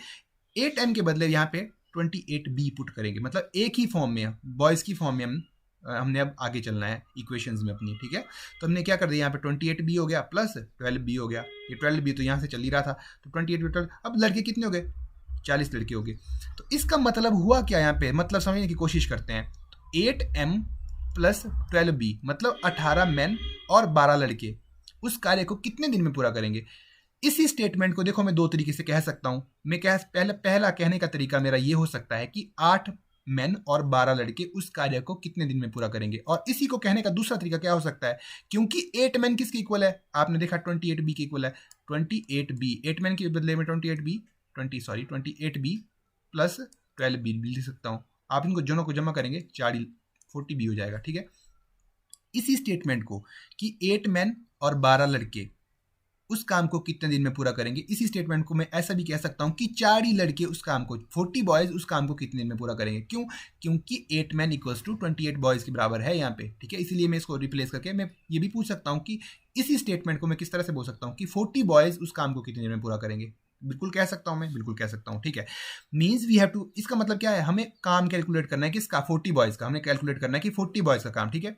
8m के बदले यहाँ पे 28b पुट करेंगे, मतलब एक ही फॉर्म में, बॉयज़ की फॉर्म में हमने अब आगे चलना है इक्वेशंस में अपनी। ठीक है, तो हमने क्या कर दिया, यहाँ पे 28b हो गया प्लस 12b हो गया। ये 12b तो यहाँ से चल ही रहा था, तो 28 12, अब लड़के कितने हो गए, 40 लड़के हो गए। तो इसका मतलब हुआ क्या, यहाँ पे मतलब समझने की कोशिश करते हैं। 8m प्लस 12b मतलब 18 मैन और 12 लड़के उस कार्य को कितने दिन में पूरा करेंगे। इसी स्टेटमेंट को देखो मैं 2 तरीके से कह सकता हूं। मैं पहला कहने का तरीका मेरा ये हो सकता है कि 8 मैन और 12 लड़के उस कार्य को कितने दिन में पूरा करेंगे, और इसी को कहने का दूसरा तरीका क्या हो सकता है, क्योंकि 8 मैन किसके इक्वल है, आपने देखा 28b के इक्वल है, 28b 8 मैन के बदले में 28b प्लस 12b लिख सकता हूं। आप इनको दोनों को जमा करेंगे 40b हो जाएगा। ठीक है, इसी स्टेटमेंट को कि 8 मैन और 12 लड़के उस काम को कितने दिन में पूरा करेंगे, इसी स्टेटमेंट को मैं ऐसा भी कह सकता हूं कि 40 लड़के उस काम को, 40 बॉयज उस काम को कितने दिन में पूरा करेंगे। क्यों, क्योंकि 8 मैन इक्वल्स टू 28 बॉयज के बराबर है यहाँ पे। ठीक है, इसीलिए मैं इसको रिप्लेस करके मैं ये भी पूछ सकता हूँ कि इसी स्टेटमेंट को मैं किस तरह से बोल सकता हूँ कि 40 बॉयज उस काम को कितने दिन में पूरा करेंगे। बिल्कुल कह सकता हूँ, मैं बिल्कुल कह सकता हूँ। ठीक है, मीन्स वी हैव टू, इसका मतलब क्या है, हमें काम कैलकुलेट करना है किसका, 40 बॉयज का, हमें कैलकुलेट करना है कि 40 बॉयज का काम। ठीक है,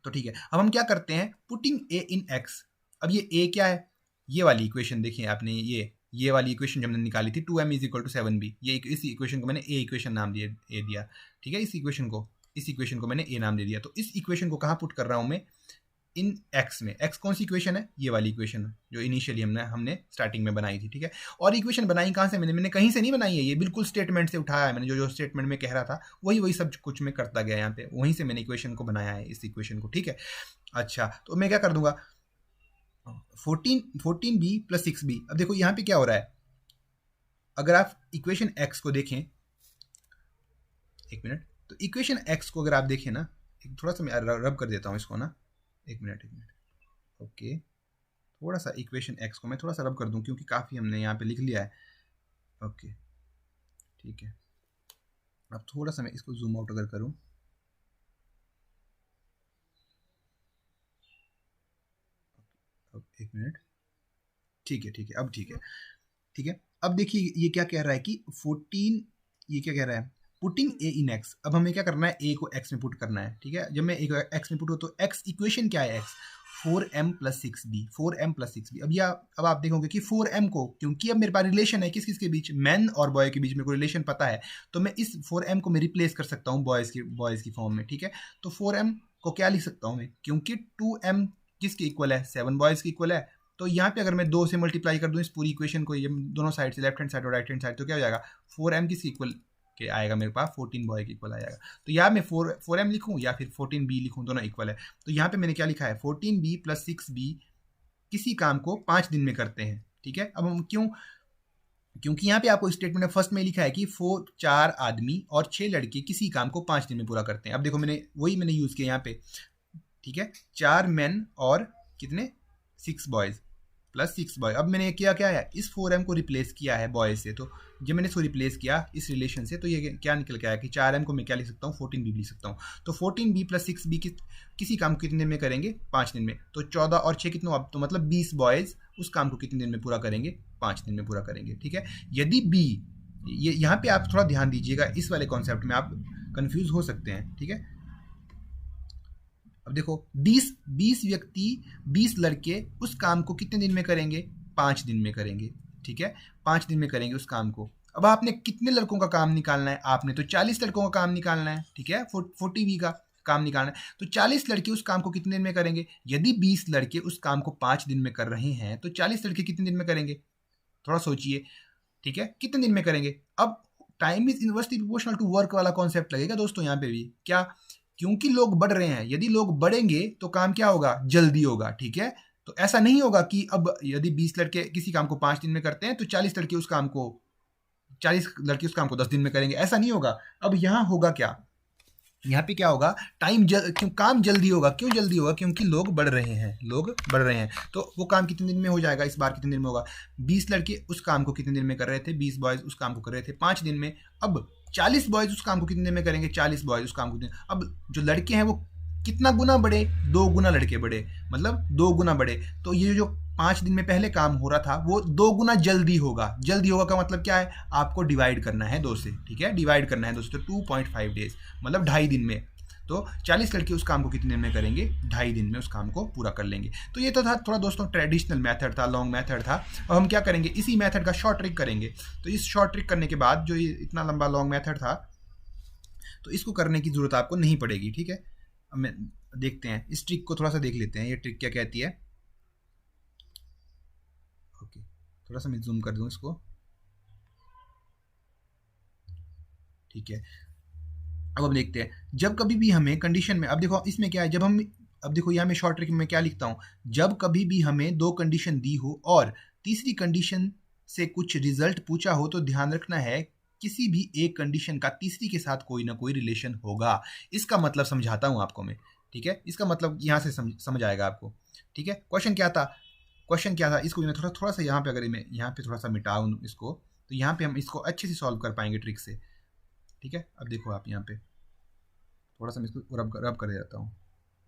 तो ठीक है, अब हम क्या करते हैं, पुटिंग a इन x। अब ये a क्या है, ये वाली इक्वेशन देखिए आपने, ये वाली इक्वेशन जो हमने निकाली थी 2m is equal to 7b, ये इस इक्वेशन को मैंने a इक्वेशन नाम दिया। ठीक है, इस इक्वेशन को मैंने a नाम दे दिया। तो इस इक्वेशन को कहाँ पुट कर रहा हूँ मैं, इन x में। x कौन सी इक्वेशन है, ये वाली इक्वेशन जो इनिशियली हमने स्टार्टिंग में बनाई थी। ठीक है, और इक्वेशन बनाई कहाँ से, मैंने कहीं से नहीं बनाई है, ये बिल्कुल स्टेटमेंट से उठाया है मैंने, जो स्टेटमेंट में कह रहा था वही सब कुछ मैं करता गया यहाँ पे, वहीं से मैंने इक्वेशन को बनाया है, इस इक्वेशन को। ठीक है, अच्छा तो मैं क्या कर दूंगा, 14b प्लस 6b। अब देखो यहाँ पे क्या हो रहा है, अगर आप इक्वेशन x को देखें, एक मिनट, तो इक्वेशन x को अगर आप देखें ना, थोड़ा सा मैं रब कर देता हूँ इसको ना, एक मिनट, ओके, थोड़ा सा इक्वेशन x को मैं थोड़ा सा रब कर दूं क्योंकि काफ़ी हमने यहाँ पे लिख लिया है। ओके ठीक है, अब थोड़ा सा मैं इसको जूम आउट अगर करूं, अब एक मिनट, ठीक है, अब ठीक है, अब देखिए ये क्या कह रहा है कि 14, ये क्या कह रहा है, पुटिंग a इन x। अब हमें क्या करना है, a को x में पुट करना है। ठीक है, जब मैं a को x में पुट हो तो x इक्वेशन क्या है, x 4m प्लस 6b। अब आप देखोगे कि 4m को, क्योंकि अब मेरे पास रिलेशन है किस के बीच, मैन और बॉय के बीच मेरे को रिलेशन पता है, तो मैं इस 4m को मैं रिप्लेस कर सकता हूँ बॉयज़ की फॉर्म में। ठीक है, तो 4m को क्या लिख सकता हूँ मैं, क्योंकि 2m किसके इक्वल है, 7 बॉयज़ के इक्वल है, तो यहाँ पे अगर मैं 2 से मल्टीप्लाई कर दूँ इस पूरी इक्वेशन को, ये दोनों साइड से, लेफ्ट हैंड साइड और राइट हैंड साइड, तो क्या हो जाएगा 4m किसके इक्वल के आएगा मेरे पास, 14 बॉय के इक्वल आएगा। तो या मैं 4m लिखूँ या फिर 14b लिखूँ, दोनों इक्वल है। तो यहाँ पे मैंने क्या लिखा है, 14b + 6b किसी काम को 5 दिन में करते हैं, ठीक है। अब हम क्योंकि यहाँ पे आपको स्टेटमेंट में फर्स्ट में लिखा है कि 4 आदमी और 6 लड़के किसी काम को 5 दिन में पूरा करते हैं। अब देखो मैंने यूज़ किया यहाँ पे, ठीक है, 4 मैन और कितने 6 बॉयज़ + 6 बॉय। अब मैंने किया क्या है, इस 4m को रिप्लेस किया है बॉय से, तो जब मैंने इसको रिप्लेस किया इस रिलेशन से, तो ये क्या निकल के आया कि 4m को मैं क्या लिख सकता हूँ, 14b लिख सकता हूँ। तो 14b + 6b किसी काम को कितने दिन में करेंगे, 5 दिन में। तो 14 और 6 कितने, अब तो मतलब 20 बॉयज़ उस काम को कितने दिन में पूरा करेंगे, 5 दिन में पूरा करेंगे, ठीक है। यदि b, ये यहाँ पे आप थोड़ा ध्यान दीजिएगा, इस वाले कॉन्सेप्ट में आप कंफ्यूज हो सकते हैं, ठीक है। अब देखो 20 व्यक्ति 20 लड़के उस काम को कितने दिन में करेंगे, 5 दिन में करेंगे, ठीक है, 5 दिन में करेंगे उस काम को। अब आपने कितने लड़कों का काम निकालना है, आपने तो 40 लड़कों का काम निकालना है, ठीक है, 40b का काम निकालना है। तो 40 लड़के उस काम को कितने दिन में करेंगे, यदि 20 लड़के उस काम को 5 दिन में कर रहे हैं तो 40 लड़के कितने दिन में करेंगे, थोड़ा सोचिए, ठीक है, कितने दिन में करेंगे। अब time is inversely proportional to work वाला कॉन्सेप्ट लगेगा दोस्तों यहाँ पे भी, क्या, क्योंकि लोग बढ़ रहे हैं, यदि लोग बढ़ेंगे तो काम क्या होगा, जल्दी होगा, ठीक है। तो ऐसा नहीं होगा कि अब यदि 20 लड़के किसी काम को 5 दिन में करते हैं तो 40 लड़के उस काम को 10 दिन में करेंगे, ऐसा नहीं होगा। अब यहाँ होगा क्या, यहाँ पे क्या होगा, काम जल्दी होगा। क्यों जल्दी होगा, क्योंकि लोग बढ़ रहे हैं, तो वो काम कितने दिन में हो जाएगा, इस बार कितने दिन में होगा, 20 लड़के उस काम को कितने दिन में कर रहे थे, 20 बॉयज़ उस काम को कर रहे थे 5 दिन में। अब 40 बॉयज़ उस काम को कितने दिन में करेंगे, 40 बॉयज़ उस काम को, अब जो लड़के हैं वो कितना गुना बढ़े, 2 गुना लड़के बढ़े, मतलब 2 गुना बढ़े। तो ये जो 5 दिन में पहले काम हो रहा था वो 2 गुना जल्दी होगा का मतलब क्या है, आपको डिवाइड करना है 2 से, ठीक है, डिवाइड करना है 2 से, तो 2.5 डेज मतलब 2.5 दिन में। तो 40 लड़के उस काम को कितने दिन में करेंगे, 2.5 दिन में उस काम को पूरा कर लेंगे। तो ये तो था थोड़ा दोस्तों ट्रेडिशनल मेथड था, लॉन्ग मेथड था। अब हम क्या करेंगे, इसी मेथड का शॉर्ट ट्रिक करेंगे। तो इस शॉर्ट ट्रिक करने के बाद जो इतना लंबा लॉन्ग मेथड था, तो इसको करने की जरूरत आपको नहीं पड़ेगी, ठीक है। अब मैं देखते हैं इस ट्रिक को, थोड़ा सा देख लेते हैं ये ट्रिक क्या कहती है। ओके, थोड़ा सा मैं जूम कर दूं इसको, ठीक है। अब देखते हैं, जब कभी भी हमें कंडीशन में, अब देखो इसमें क्या है, अब देखो यहाँ मैं शॉर्ट ट्रिक में क्या लिखता हूँ, जब कभी भी हमें 2 कंडीशन दी हो और तीसरी कंडीशन से कुछ रिजल्ट पूछा हो तो ध्यान रखना है किसी भी एक कंडीशन का तीसरी के साथ कोई ना कोई रिलेशन होगा। इसका मतलब समझाता हूँ आपको मैं, ठीक है, इसका मतलब यहाँ से समझ आएगा आपको, ठीक है। क्वेश्चन क्या था, इसको मैं थोड़ा सा यहाँ पे, अगर मैं यहाँ पे थोड़ा सा मिटाऊँ इसको, तो यहाँ पे हम इसको अच्छे से सॉल्व कर पाएंगे ट्रिक से, ठीक है। अब देखो आप यहाँ पे थोड़ा सा मैं इसको रब कर देता हूँ,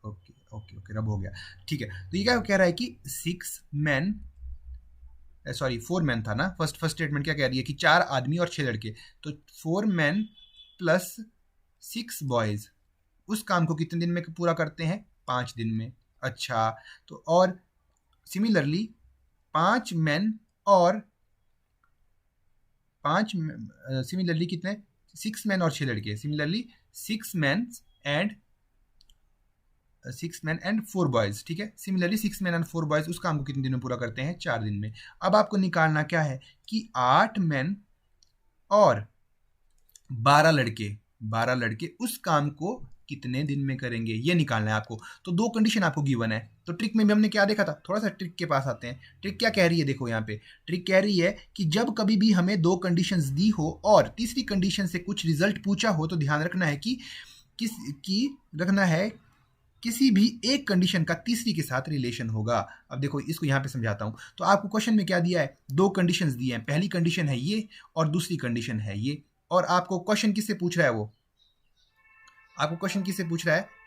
ओके रब हो गया, ठीक है। तो ये क्या कह रहा है कि 4 मैन था ना, फर्स्ट स्टेटमेंट क्या कह रही है कि 4 आदमी और 6 लड़के, तो 4 मैन + 6 बॉयज़ उस काम को कितने दिन में पूरा करते हैं, 5 दिन में। अच्छा, तो और सिमिलरली 5 मैन और 6 मैन और 6 लड़के, सिमिलरली 6 मैन एंड 4 बॉयज़, ठीक है, सिमिलरली 6 मैन एंड 4 बॉयज़ उस काम को कितने दिन में पूरा करते हैं, 4 दिन में। अब आपको निकालना क्या है कि 8 मैन और 12 लड़के उस काम को कितने दिन में करेंगे, ये निकालना है आपको। तो 2 कंडीशन आपको गिवन है। तो ट्रिक में भी हमने क्या देखा था, थोड़ा सा ट्रिक के पास आते हैं। ट्रिक क्या कह रही है, देखो यहाँ पे ट्रिक कह रही है कि जब कभी भी हमें 2 कंडीशंस दी हो और तीसरी कंडीशन से कुछ रिजल्ट पूछा हो तो ध्यान रखना है कि किसी भी एक कंडीशन का तीसरी के साथ रिलेशन होगा। अब देखो इसको यहाँ पे समझाता हूँ। तो आपको क्वेश्चन में क्या दिया है, 2 कंडीशंस दिए हैं, पहली कंडीशन है ये और दूसरी कंडीशन है ये, और आपको क्वेश्चन किससे पूछ रहा है,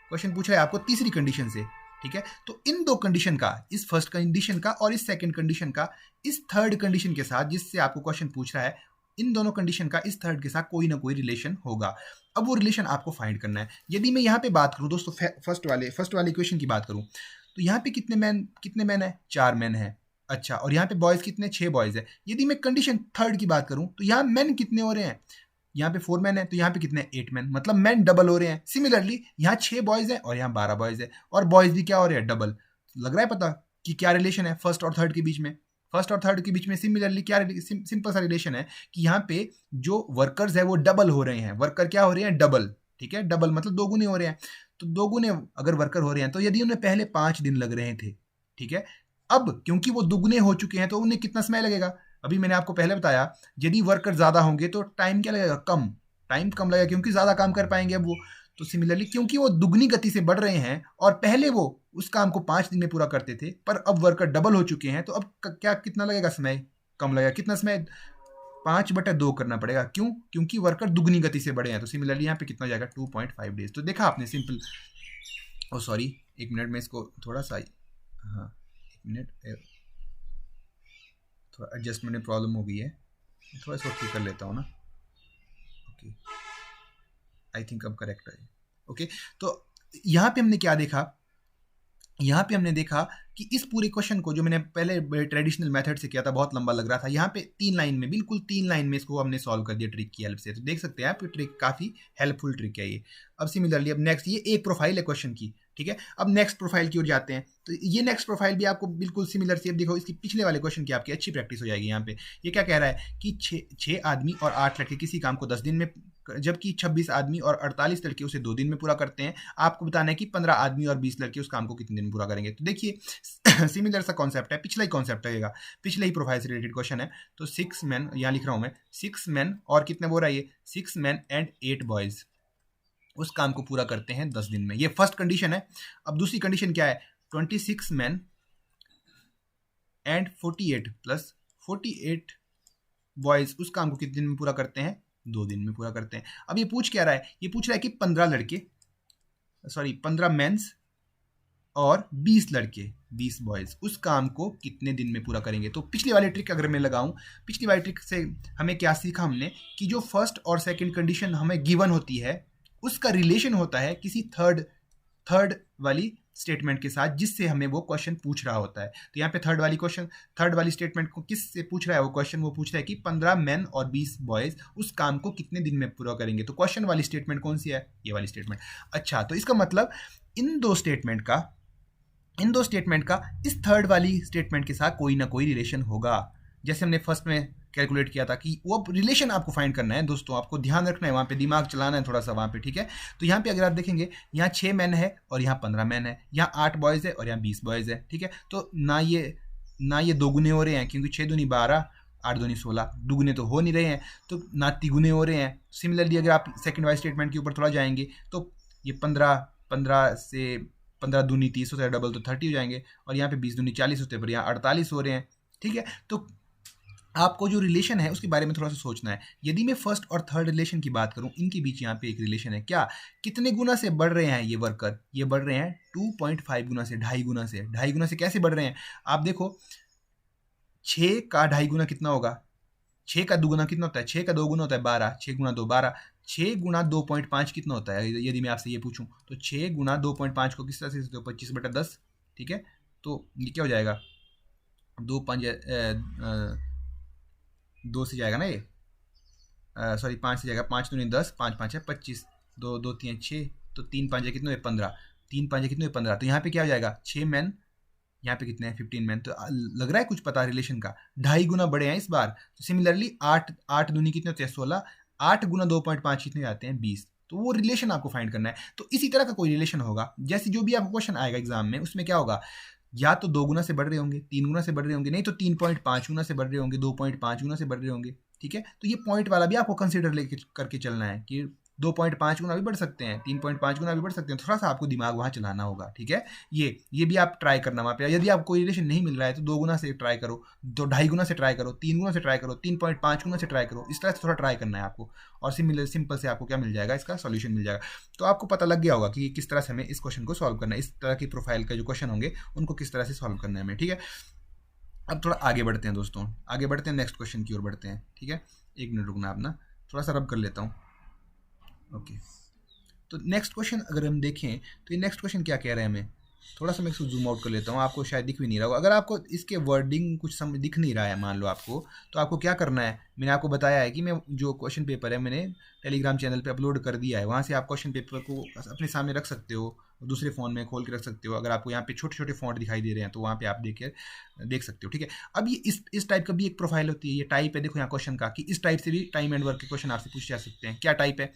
क्वेश्चन पूछ रहा है आपको तीसरी कंडीशन से, ठीक है। तो इन 2 कंडीशन का, इस फर्स्ट कंडीशन का और इस सेकंड कंडीशन का इस थर्ड कंडीशन के साथ जिससे आपको क्वेश्चन पूछ रहा है, इन दोनों कंडीशन का इस थर्ड के साथ कोई ना कोई रिलेशन होगा। अब वो रिलेशन आपको फाइंड करना है। यदि मैं यहाँ पे बात करूँ दोस्तों, फर्स्ट वाले इक्वेशन की बात करूँ, तो यहाँ पे कितने मैन है, 4 मैन है। अच्छा, और यहाँ पे बॉयज़ कितने, 6 बॉयज़ है। यदि मैं कंडीशन थर्ड की बात करूँ तो यहाँ मैन कितने हो रहे हैं, यहाँ पे 4 मैन है, तो यहाँ पे कितने, 8 मैन, मतलब मैन डबल हो रहे हैं। सिमिलरली यहाँ 6 बॉयज़ है और यहाँ 12 बॉयज़ है, और बॉयज़ भी क्या हो रहे हैं, डबल। लग रहा है पता कि क्या रिलेशन है फर्स्ट और थर्ड के बीच में। फर्स्ट और थर्ड के बीच में सिमिलरली क्या सिंपल सा रिलेशन है कि यहाँ पे जो वर्कर्स है वो डबल हो रहे हैं। वर्कर क्या हो रहे हैं? डबल। ठीक है, डबल मतलब दोगुने हो रहे हैं। तो दोगुने अगर वर्कर हो रहे हैं तो यदि उन्हें पहले 5 दिन लग रहे थे, ठीक है, अब क्योंकि वो दुगने हो चुके हैं तो उन्हें कितना समय लगेगा? अभी मैंने आपको पहले बताया यदि वर्कर ज्यादा होंगे तो टाइम क्या लगेगा? कम। टाइम कम लगेगा क्योंकि ज्यादा काम कर पाएंगे अब वो। तो सिमिलरली क्योंकि वो दुगनी गति से बढ़ रहे हैं और पहले वो उस काम को 5 दिन में पूरा करते थे पर अब वर्कर डबल हो चुके हैं तो अब क्या कितना लगेगा समय? कम लगेगा। कितना समय? 5/2 करना पड़ेगा। क्यों? क्योंकि वर्कर दुगनी गति से बढ़े हैं। तो सिमिलरली यहाँ पे कितना हो जाएगा? 2.5 डेज। तो देखा आपने सिंपल। ओ सॉरी, 1 मिनट में इसको थोड़ा सा, हाँ 1 मिनट, थोड़ा एडजस्टमेंट में प्रॉब्लम हो गई है, थोड़ा इसको ठीक कर लेता हूँ ना। ओके, आई थिंक अब करेक्ट है। ओके, तो यहाँ पे हमने क्या देखा? यहाँ पे हमने देखा कि इस पूरे क्वेश्चन को जो मैंने पहले ट्रेडिशनल मेथड से किया था, बहुत लंबा लग रहा था, यहाँ पे 3 लाइन में, बिल्कुल 3 लाइन में इसको हमने सॉल्व कर दिया ट्रिक की हेल्प से। तो देख सकते हैं आप, ट्रिक काफ़ी हेल्पफुल ट्रिक है ये। अब सिमिलरली अब नेक्स्ट, ये एक प्रोफाइल है क्वेश्चन की, ठीक है। अब नेक्स्ट प्रोफाइल की ओर जाते हैं। तो ये नेक्स्ट प्रोफाइल भी आपको बिल्कुल सिमिलर से, अब देखो इसकी पिछले वाले क्वेश्चन की आपकी अच्छी प्रैक्टिस हो जाएगी। यहाँ पे ये क्या कह रहा है कि 6 आदमी और 8 लड़के किसी काम को 10 दिन में, जबकि 26 आदमी और 48 लड़के उसे 2 दिन में पूरा करते हैं। आपको बताना है कि 15 आदमी और 20 लड़के उस काम को कितने दिन में पूरा करेंगे। तो देखिए सिमिलर सा कॉन्सेप्ट है, पिछला ही कॉन्सेप्ट रहेगा, पिछले ही प्रोफाइल से रिलेटेड क्वेश्चन है। तो 6 मैन, यहाँ लिख रहा हूँ मैं, 6 मैन और कितने बोल रहा है ये? 6 मैन एंड 8 बॉयज उस काम को पूरा करते हैं 10 दिन में। ये फर्स्ट कंडीशन है। अब दूसरी कंडीशन क्या है? 26 मैन एंड 48 प्लस 48 बॉयज उस काम को कितने दिन में पूरा करते हैं? 2 दिन में पूरा करते हैं। अब ये पूछ क्या रहा है? ये पूछ रहा है कि 15 लड़के, सॉरी 15 मेंस और 20 लड़के, 20 बॉयज उस काम को कितने दिन में पूरा करेंगे। तो पिछली वाली ट्रिक अगर मैं लगाऊं, पिछली वाली ट्रिक से हमें क्या सीखा हमने कि जो फर्स्ट और सेकंड कंडीशन हमें गिवन होती है उसका रिलेशन होता है किसी थर्ड वाली स्टेटमेंट के साथ, जिससे हमें वो क्वेश्चन पूछ रहा होता है। तो यहाँ पे थर्ड वाली स्टेटमेंट को किस से पूछ रहा है वो क्वेश्चन? वो पूछ रहा है कि 15 मेन और 20 बॉयज उस काम को कितने दिन में पूरा करेंगे। तो क्वेश्चन वाली स्टेटमेंट कौन सी है? ये वाली स्टेटमेंट। अच्छा, तो इसका मतलब इन दो स्टेटमेंट का इस थर्ड वाली स्टेटमेंट के साथ कोई ना कोई रिलेशन होगा। जैसे हमने फर्स्ट में कैलकुलेट किया था कि वो रिलेशन आपको फाइंड करना है दोस्तों, आपको ध्यान रखना है, वहाँ पे दिमाग चलाना है थोड़ा सा वहाँ पे, ठीक है। तो यहाँ पे अगर आप देखेंगे, यहाँ 6 मैन है और यहाँ 15 मैन है, यहाँ 8 बॉयज़ है और यहाँ 20 बॉयज़ है, ठीक है। तो ना ये दोगुने हो रहे हैं क्योंकि 6 दूनी 12, 8 दूनी 16, दुगुने तो हो नहीं रहे हैं, तो ना तिगुने हो रहे हैं। सिमिलरली अगर आप सेकेंड वाइज स्टेटमेंट के ऊपर थोड़ा जाएंगे तो ये 15 से 15 दूनी 30 होता है, डबल तो 30 हो जाएंगे, और यहाँ पे 20 दूनी 40 होते हैं, पर यहाँ 48 हो रहे हैं, ठीक है। तो आपको जो रिलेशन है उसके बारे में थोड़ा सा सोचना है। यदि मैं फर्स्ट और थर्ड रिलेशन की बात करूं, इनके बीच यहाँ पे एक रिलेशन है। क्या? कितने गुना से बढ़ रहे हैं ये वर्कर? ये बढ़ रहे हैं 2.5 गुना से, 2.5 गुना से। 2.5 गुना से कैसे बढ़ रहे हैं? आप देखो, 6 का 2.5 गुना कितना होगा? 6 का दुगुना कितना होता है? 6 का 2 गुना होता है 12, 6 गुना 2 12, 6 गुना 2.5 कितना होता है? यदि मैं आपसे ये पूछूं तो 6 गुना 2.5 को किस तरह से 25/10, ठीक है। तो ये क्या हो जाएगा? 2 से जाएगा ना ये, सॉरी 5 से जाएगा, 5 दूनी 10, 5 5 है 25, 2 2 3 6, तो 3 5 कितने हुए? 15, 3 5 कितने हुए? 15। तो यहाँ पे क्या हो जाएगा? 6 मैन, यहाँ पे कितने हैं? 15 मैन। तो लग रहा है कुछ पता रिलेशन का, 2.5 गुना बढ़े हैं इस बार। तो सिमिलरली 8 दूनी कितने होते हैं? 16, 8 गुना 2.5 कितने आते हैं? 20। तो वो रिलेशन आपको फाइंड करना है। तो इसी तरह का कोई रिलेशन होगा, जैसे जो भी आपको क्वेश्चन आएगा एग्जाम में, उसमें क्या होगा? या तो 2 गुना से बढ़ रहे होंगे, 3 गुना से बढ़ रहे होंगे, नहीं तो 3.5 गुना से बढ़ रहे होंगे, 2.5 गुना से बढ़ रहे होंगे, ठीक है। तो ये पॉइंट वाला भी आपको कंसीडर लेके करके चलना है कि 2.5 गुना भी बढ़ सकते हैं, 3.5 गुना भी बढ़ सकते हैं। थोड़ा सा आपको दिमाग वहाँ चलाना होगा, ठीक है। ये भी आप ट्राई करना वहाँ पे। यदि आपको कोई रिलेशन नहीं मिल रहा है तो 2 गुना से ट्राई करो, तो 2.5 गुना से ट्राई करो, 3 गुना से ट्राई करो, 3.5 गुना से ट्राई करो। इस तरह से थोड़ा ट्राई करना है आपको, और सिंपल से आपको क्या मिल जाएगा? इसका सॉल्यूशन मिल जाएगा। तो आपको पता लग गया होगा कि किस तरह से हमें इस क्वेश्चन को सॉल्व करना है, इस तरह की प्रोफाइल का जो क्वेश्चन होंगे उनको किस तरह से सॉल्व करना है हमें, ठीक है। अब थोड़ा आगे बढ़ते हैं दोस्तों, आगे बढ़ते हैं, नेक्स्ट क्वेश्चन की ओर बढ़ते हैं, ठीक है। 1 मिनट रुकना, अपना थोड़ा सा रब कर लेता हूँ। ओके, तो नेक्स्ट क्वेश्चन अगर हम देखें तो ये नेक्स्ट क्वेश्चन क्या कह रहे हैं हमें, थोड़ा सा मैं इसको जूम आउट कर लेता हूँ, आपको शायद दिख भी नहीं रहा होगा। अगर आपको इसके वर्डिंग कुछ समझ दिख नहीं रहा है मान लो आपको, तो आपको क्या करना है, मैंने आपको बताया है कि मैं जो क्वेश्चन पेपर है मैंने टेलीग्राम चैनल पे अपलोड कर दिया है, वहाँ से आप क्वेश्चन पेपर को अपने सामने रख सकते हो, दूसरे फ़ोन में खोल के रख सकते हो। अगर आपको यहाँ पे छोटे छोटे फॉन्ट दिखाई दे रहे हैं तो वहाँ पे आप देख सकते हो, ठीक है। अब ये इस टाइप का भी एक प्रोफाइल होती है, ये टाइप है देखो यहाँ क्वेश्चन का, कि इस टाइप से भी टाइम एंड वर्क के क्वेश्चन आपसे पूछे जा सकते हैं। क्या टाइप है?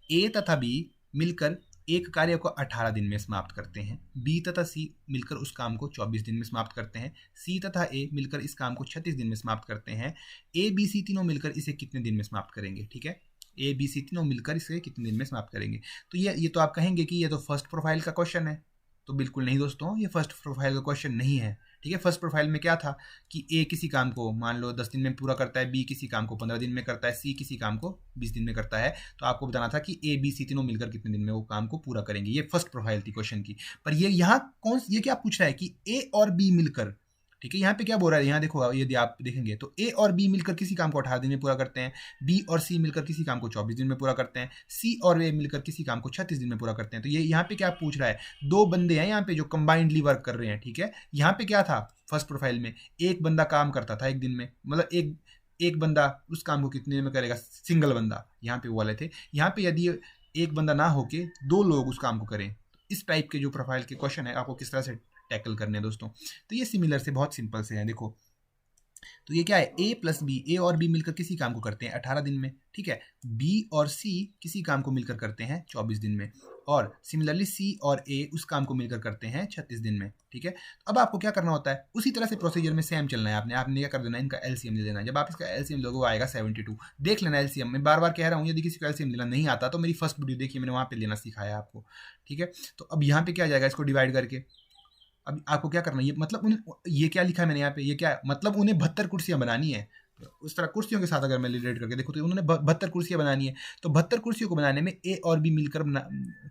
ए तथा बी मिलकर एक कार्य को 18 दिन में समाप्त करते हैं, बी तथा सी मिलकर उस काम को 24 दिन में समाप्त करते हैं, सी तथा ए मिलकर इस काम को 36 दिन में समाप्त करते हैं, ए बी सी तीनों मिलकर इसे कितने दिन में समाप्त करेंगे, ठीक है। ए बी सी तीनों मिलकर इसे कितने दिन में समाप्त करेंगे। तो ये तो आप कहेंगे कि ये तो फर्स्ट प्रोफाइल का क्वेश्चन है, तो बिल्कुल नहीं दोस्तों, ये फर्स्ट प्रोफाइल का क्वेश्चन नहीं है, ठीक है। फर्स्ट प्रोफाइल में क्या था कि ए किसी काम को मान लो 10 दिन में पूरा करता है, बी किसी काम को 15 दिन में करता है, सी किसी काम को 20 दिन में करता है। तो आपको बताना था कि ए बी सी तीनों मिलकर कितने दिन में वो काम को पूरा करेंगे। ये फर्स्ट प्रोफाइल थी क्वेश्चन की। पर ये यहाँ ये क्या पूछ रहा है कि ए और बी मिलकर, ठीक है। यहाँ पे क्या बोल रहा है, यहाँ देखो यदि आप देखेंगे तो ए और बी मिलकर किसी काम को 18 दिन में पूरा करते हैं, बी और सी मिलकर किसी काम को 24 दिन में पूरा करते हैं, सी और ए मिलकर किसी काम को 36 दिन में पूरा करते हैं। तो ये यहाँ पे क्या पूछ रहा है, दो बंदे हैं यहाँ पे जो कंबाइंडली वर्क कर रहे हैं, ठीक है। यहाँ पे क्या था फर्स्ट प्रोफाइल में, एक बंदा काम करता था एक दिन में, मतलब एक बंदा उस काम को कितने दिन में करेगा, सिंगल बंदा यहाँ पे वो वाले थे। यहाँ पे यदि एक बंदा ना होके दो लोग उस काम को करें, इस टाइप के जो प्रोफाइल के क्वेश्चन है आपको किस तरह से टैकल करने हैं दोस्तों। तो ये सिमिलर से बहुत सिंपल से हैं, देखो। तो ये क्या है, ए प्लस बी, ए और बी मिलकर किसी काम को करते हैं 18 दिन में, ठीक है। बी और सी किसी काम को मिलकर करते हैं 24 दिन में, और सिमिलरली सी और ए उस काम को मिलकर करते हैं 36 दिन में, ठीक है। अब आपको क्या करना होता है, उसी तरह से प्रोसीजर में सेम चलना है। आपने क्या कर देना है, इनका एलसीएम ले लेना है। जब आप इसका एलसीएम लोगे आएगा 72। देख लेना एलसीएम, मैं बार बार कह रहा हूँ, यदि किसी को एलसीएम लेना नहीं आता तो मेरी फर्स्ट वीडियो देखिए, मैंने वहाँ पे लेना सिखाया आपको, ठीक है। तो अब यहाँ पे क्या जाएगा, इसको डिवाइड करके अब आपको क्या करना है, ये मतलब ये क्या लिखा है मैंने यहाँ पे, ये क्या मतलब उन्हें 72 कुर्सियाँ बनानी है। उस तरह कुर्सियों के साथ अगर मैं रिलेट करके देखूँ तो उन्होंने 72 कुर्सियाँ बनानी है। तो 72 कुर्सियों को बनाने में ए और बी मिलकर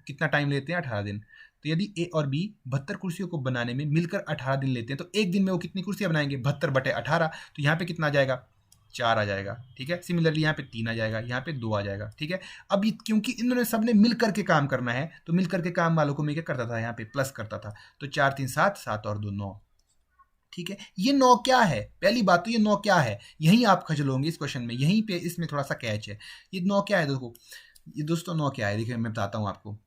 कितना टाइम लेते हैं, 18 दिन। तो यदि ए और बी 72 कुर्सियों को बनाने में मिलकर 18 दिन लेते हैं तो एक दिन में वो कितनी कुर्सियाँ बनाएंगे, 72/18। तो यहाँ पे कितना आ जाएगा, 4 आ जाएगा, ठीक है। सिमिलरली यहाँ पे 3 आ जाएगा, यहाँ पे 2 आ जाएगा, ठीक है। अब क्योंकि इन्होंने सबने मिल करके काम करना है तो मिल करके काम वालों को मैं क्या करता था, यहाँ पे प्लस करता था। तो 4 3 7, 7 और 2 9, ठीक है। ये 9 क्या है, पहली बात तो ये 9 क्या है, यहीं आप खजलोगे इस क्वेश्चन में, यहीं पे इसमें थोड़ा सा कैच है। ये 9 क्या है, देखो ये दोस्तों 9 क्या है, देखिए मैं बताता हूँ आपको,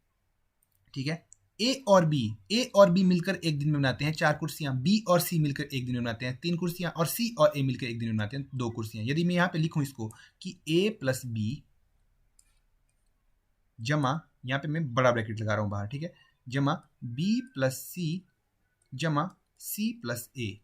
ठीक है। ए और बी मिलकर एक दिन में बनाते हैं 4 कुर्सियां, बी और सी मिलकर एक दिन में बनाते हैं 3 कुर्सियां, और सी और ए मिलकर एक दिन में बनाते हैं 2 कुर्सियां। यदि मैं यहाँ पे लिखूं इसको कि ए प्लस बी जमा, यहाँ पे मैं बड़ा ब्रैकेट लगा रहा हूँ बाहर, ठीक है, जमा बी प्लस सी जमा सी प्लस ए,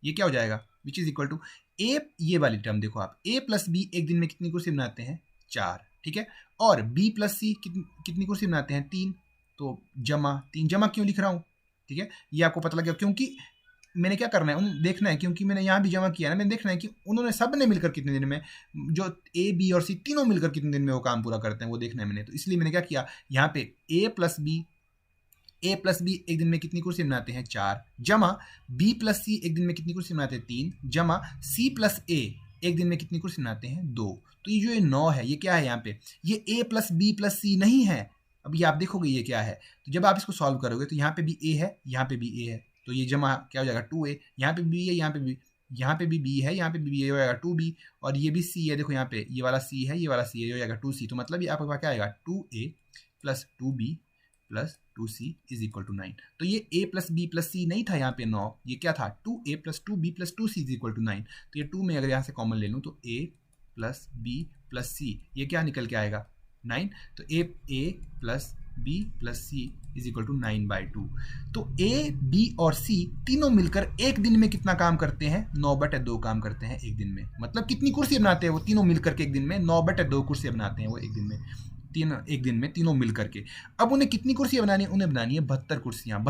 ये क्या हो जाएगा, विच इज इक्वल टू ए, ये वाली टर्म देखो आप, ए प्लस बी एक दिन में कितनी कुर्सी बनाते हैं, 4, ठीक है। और बी प्लस सी कितनी कुर्सी बनाते हैं, 3। तो जमा 3, जमा क्यों लिख रहा हूँ, ठीक है। ये आपको पता लग गया क्योंकि मैंने क्या करना है, उन्हें देखना है, क्योंकि मैंने यहाँ भी जमा किया ना, मैंने देखना है कि उन्होंने सब ने मिलकर कितने दिन में, जो ए बी और सी तीनों मिलकर कितने दिन में वो काम पूरा करते हैं, वो देखना है मैंने। तो इसलिए मैंने क्या किया, यहाँ पे ए प्लस बी एक दिन में कितनी कुर्सी बनाते हैं, 4, जमा बी प्लस सी एक दिन में कितनी कुर्सी बनाते हैं, 3, जमा सी प्लस ए एक दिन में कितनी कुर्सी बनाते हैं, 2। तो ये जो ये 9 है, ये क्या है यहाँ पे, ये ए प्लस बी प्लस सी नहीं है। अब ये आप देखोगे ये क्या है, तो जब आप इसको सॉल्व करोगे तो यहाँ पे भी ए है, यहाँ पे भी ए है, तो ये जमा क्या हो जाएगा, 2a, यहाँ पे बी है, यहाँ पे भी बी है, यहाँ पे भी हो जाएगा 2b, और ये भी सी है, देखो यहाँ पे ये वाला सी है, ये वाला सी है, हो जाएगा 2c। तो मतलब ये आपके पास क्या आएगा, 2a plus 2b plus 2c is equal to 9। तो ये a plus B plus C नहीं था यहाँ पे 9, ये क्या था, 2a plus 2b plus 2c is equal to 9। तो ये 2 में अगर यहाँ से कॉमन ले लूँ तो a plus b plus c, ये क्या निकल के आएगा, 9। तो a plus b plus C is equal to 9/2। तो a b और c तीनों मिलकर एक दिन में कितना काम करते हैं, 9/2 काम करते हैं एक दिन में। मतलब कितनी कुर्सी बनाते हैं वो तीनों मिलकर के एक दिन में, 9/2 कुर्सी बनाते हैं वो एक दिन में, एक दिन में तीनों मिल करके। अब उन्हें कितनी कुर्सियां बनानी है, उन्हें बनानी है 72 कुर्सियां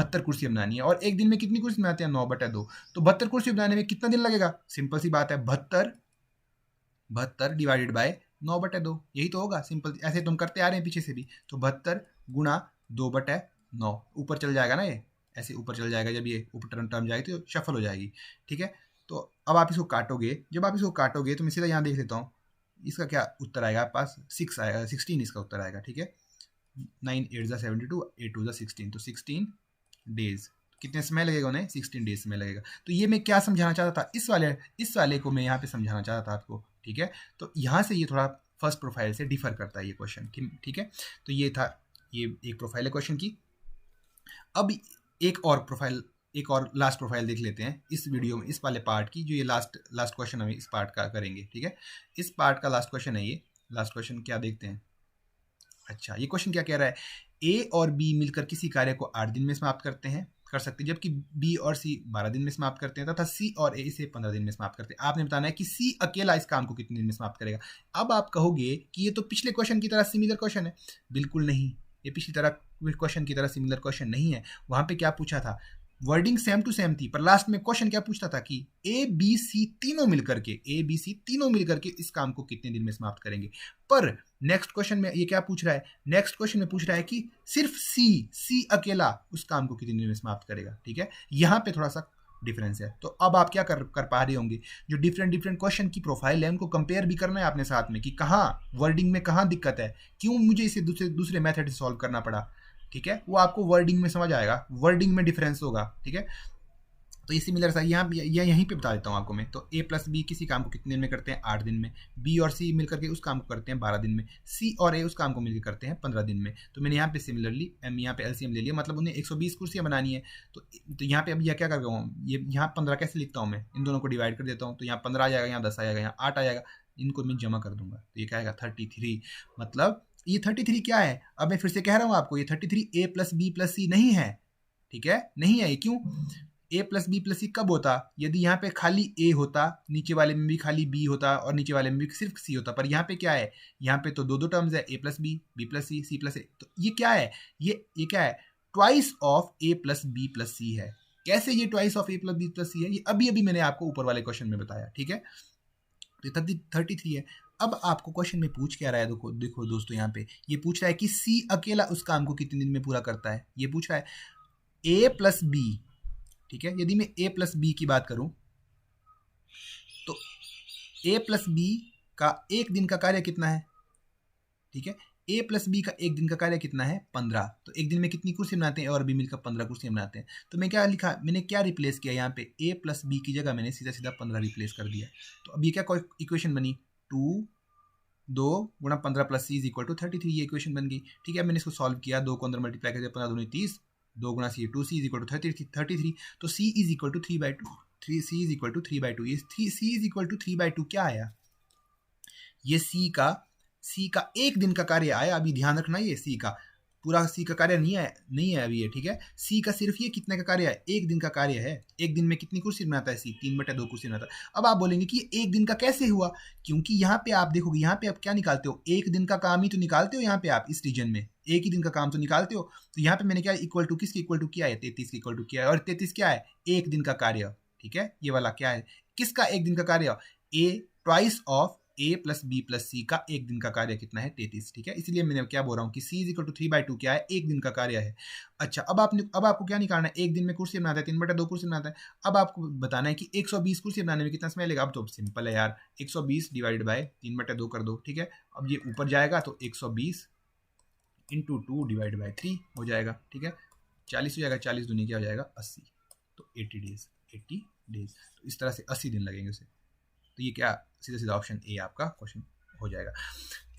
बनानी है, और एक दिन में कितनी कुर्सी बनाते हैं, 9/2। तो 72 कुर्सी बनाने में कितना दिन लगेगा, सिंपल सी बात है, 72 डिवाइडेड बाय 9/2, यही तो होगा, सिंपल, ऐसे तुम करते आ रहे हैं पीछे से भी। तो 72 गुणा 2/9, ऊपर चल जाएगा ना, ये ऐसे ऊपर चल जाएगा, जब ये ऊपर टर्म जाएगी तो शफल हो जाएगी, ठीक है। तो अब आप इसको काटोगे, जब आप इसको काटोगे तो मैं सीधा यहाँ देख लेता हूँ, इसका क्या उत्तर आएगा, आप पास 6 आएगा, 16 इसका उत्तर आएगा, ठीक है। 9 8 ज़ा 72, 8 2 ज़ा 16, तो 16 डेज, कितने समय लगेगा उन्हें, 16 डेज समय लगेगा। तो ये मैं क्या समझाना चाहता था, इस वाले को मैं यहाँ पे समझाना चाहता था आपको, ठीक है। तो यहाँ से ये थोड़ा फर्स्ट प्रोफाइल से डिफर करता है ये क्वेश्चन, ठीक है। तो ये था ये एक प्रोफाइल है क्वेश्चन की। अब एक और लास्ट प्रोफाइल देख लेते हैं इस वीडियो में, इस वाले पार्ट की, जो ये लास्ट क्वेश्चन हम इस पार्ट का करेंगे, ठीक है। इस पार्ट का लास्ट क्वेश्चन है ये। लास्ट क्वेश्चन क्या देखते हैं। अच्छा, ये क्वेश्चन क्या कह रहा है, ए और बी मिलकर किसी कार्य को 8 दिन में समाप्त कर सकते हैं, जबकि बी और सी 12 दिन में समाप्त करते हैं, तथा सी और ए इसे 15 दिन में समाप्त करते हैं। आपने बताना है कि सी अकेला इस काम को कितने दिन में समाप्त करेगा। अब आप कहोगे कि ये तो पिछले क्वेश्चन की तरह सिमिलर क्वेश्चन है। बिल्कुल नहीं, ये पिछली तरह क्वेश्चन की तरह सिमिलर क्वेश्चन नहीं है। वहां पे क्या पूछा था, वर्डिंग सेम टू सेम थी, पर लास्ट में क्वेश्चन क्या पूछता था कि ए बी सी तीनों मिलकर के इस काम को कितने दिन में समाप्त करेंगे। पर नेक्स्ट क्वेश्चन में ये क्या पूछ रहा है, नेक्स्ट क्वेश्चन में पूछ रहा है कि सिर्फ सी अकेला उस काम को कितने दिन में समाप्त करेगा, ठीक है। यहाँ पे थोड़ा सा डिफरेंस है। तो अब आप क्या कर पा रहे होंगे, जो डिफरेंट क्वेश्चन की प्रोफाइल है उनको कंपेयर भी करना है आपने साथ में, कि कहाँ वर्डिंग में कहाँ दिक्कत है, क्यों मुझे इसे दूसरे मेथड से सॉल्व करना पड़ा, ठीक है। वो आपको वर्डिंग में समझ आएगा, वर्डिंग में डिफरेंस होगा, ठीक है। तो ये सिमिलर सा यहीं पे बता देता हूँ आपको मैं। तो ए प्लस बी किसी काम को कितने दिन में करते हैं, 8 दिन में। बी और सी मिलकर के उस काम को करते हैं 12 दिन में। सी और ए उस काम को मिलकर करते हैं 15 दिन में। तो मैंने यहाँ पे सिमिलरली यहाँ पे एलसीएम ले लिया, मतलब उन्हें 120 कुर्सियाँ बनानी है। तो यहाँ पे अब यह क्या कर रहा हूँ, ये यहाँ 15 कैसे लिखता हूँ मैं, इन दोनों को डिवाइड कर देता हूँ। तो यहाँ 15 आ जाएगा, यहाँ 10 आ जाएगा, यहाँ 8 आ जाएगा, इनको मैं जमा कर दूंगा। तो ये क्या आएगा 33। मतलब ये 33 क्या है, अब मैं फिर से कह रहा हूँ आपको, ये 33 ए प्लस बी प्लस सी नहीं है, ठीक है, नहीं है। ये क्यों, ए प्लस बी प्लस सी कब होता, यदि यहाँ पे खाली ए होता, नीचे वाले में भी खाली बी होता, और नीचे वाले में भी सिर्फ सी होता। पर यहाँ पे क्या है, यहाँ पे तो दो टर्म्स है, A plus B, B plus C, C plus A. तो ये क्या है, ये क्या है, twice of A plus B plus C है। कैसे ये twice of A plus B plus C है, ये अभी मैंने आपको ऊपर वाले क्वेश्चन में बताया, ठीक है। तो 33 है। अब आपको क्वेश्चन में पूछ क्या रहा है, देखो दोस्तों, यहाँ पे ये पूछ रहा है कि सी अकेला उस काम को कितने दिन में पूरा करता है। ये पूछ रहा है ए प्लस बी, ठीक है। यदि मैं ए प्लस बी की बात करूं तो ए प्लस बी का एक दिन का कार्य कितना है, ठीक है। ए प्लस बी का एक दिन का कार्य कितना है, 15। तो एक दिन में कितनी कुर्सी बनाते हैं, और बी मिलकर 15 कुर्सी बनाते हैं। तो मैं क्या लिखा, मैंने क्या रिप्लेस किया, यहाँ पे ए प्लस बी की जगह मैंने सीधा 15 रिप्लेस कर दिया। तो अब ये क्या इक्वेशन बनी, 2 गुणा 15 plus C is equal to 33, ये इक्वेशन बन गई, ठीक है। मैंने इसको सॉल्व किया, 2 को अंदर मल्टीप्लाई कर दिया, 15 दूनी 30, 2 गुणा C 2, C is equal to 33। तो C is equal to 3/2, C is equal to 3/2। ये सी इज इक्वल टू 3/2 क्या आया, ये सी का एक दिन का कार्य आया। अभी ध्यान रखना, ये सी का पूरा सी का कार्य नहीं है अभी ये, ठीक है। सी का सिर्फ ये कितने का कार्य है, एक दिन का कार्य है। एक दिन में कितनी कुर्सी बनाता है सी, 3/2 कुर्सी बनाता है। अब आप बोलेंगे कि एक दिन का कैसे हुआ, क्योंकि यहाँ पे आप देखोगे, यहाँ पे आप क्या निकालते हो, एक दिन का काम ही तो निकालते हो। यहाँ पे आप इस रीजन में एक ही दिन का काम तो निकालते हो। तो यहाँ पे मैंने क्या इक्वल टू, किसके इक्वल टू किया है, 33 के इक्वल टू किया है। और 33 क्या है, एक दिन का कार्य, ठीक है। ये वाला क्या है, किसका एक दिन का कार्य, A twice of A plus B plus C का एक दिन का कार्य कितना है, 33, ठीक है। इसलिए मैंने क्या बोल रहा हूँ कि सी इज इक्वल टू 3/2 क्या है, एक दिन का कार्य है। अच्छा, अब आपको क्या निकालना है, एक दिन में कुर्सी बनाता है, 3/2 कुर्सी बनाता है। अब आपको बताना है कि 120 कुर्सी बनाने में कितना समय लगेगा। अब तो सिंपल है यार, 120 डिवाइड बाय 3/2 कर दो, ठीक है। अब ये ऊपर जाएगा तो 120 इंटू 2 डिवाइड बाय 3 हो जाएगा, ठीक है। 40 हो जाएगा, 40 दूनी क्या हो जाएगा, 80। तो 80 डेज। तो इस तरह से 80 दिन लगेंगे उसे। तो ये क्या, सीधा ऑप्शन ए आपका क्वेश्चन हो जाएगा।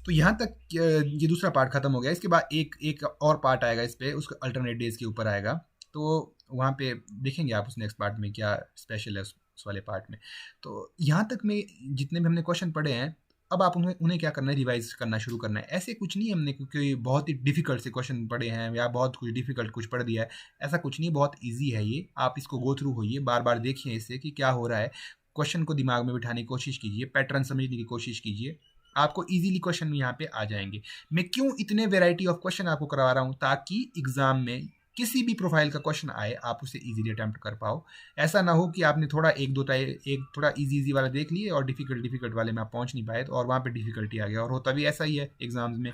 तो यहाँ तक ये दूसरा पार्ट खत्म हो गया। इसके बाद एक और पार्ट आएगा इस पे, उसका अल्टरनेट डेज के ऊपर आएगा। तो वहाँ पे देखेंगे आप उस नेक्स्ट पार्ट में क्या स्पेशल है उस वाले पार्ट में। तो यहाँ तक में जितने भी हमने क्वेश्चन पढ़े हैं, अब आप उन्हें क्या करना है, रिवाइज करना शुरू करना है। ऐसे कुछ नहीं हमने क्योंकि बहुत ही डिफिकल्ट से क्वेश्चन पढ़े हैं या बहुत कुछ डिफिकल्ट कुछ पढ़ दिया है, ऐसा कुछ नहीं, बहुत ईजी है ये। आप इसको गो थ्रू होइए, बार बार देखिए इससे कि क्या हो रहा है, क्वेश्चन को दिमाग में बिठाने की कोशिश कीजिए, पैटर्न समझने की कोशिश कीजिए, आपको इजीली क्वेश्चन यहाँ पे आ जाएंगे। मैं क्यों इतने वैरायटी ऑफ क्वेश्चन आपको करवा रहा हूँ, ताकि एग्जाम में किसी भी प्रोफाइल का क्वेश्चन आए आप उसे इजीली अटेम्प्ट कर पाओ। ऐसा ना हो कि आपने थोड़ा एक थोड़ा इजी वाला देख लिए और डिफिकल्ट वाले में आप पहुँच नहीं पाए, तो और वहाँ पर डिफिकल्टी आ गया। और होता भी ऐसा ही है, एग्जाम्स में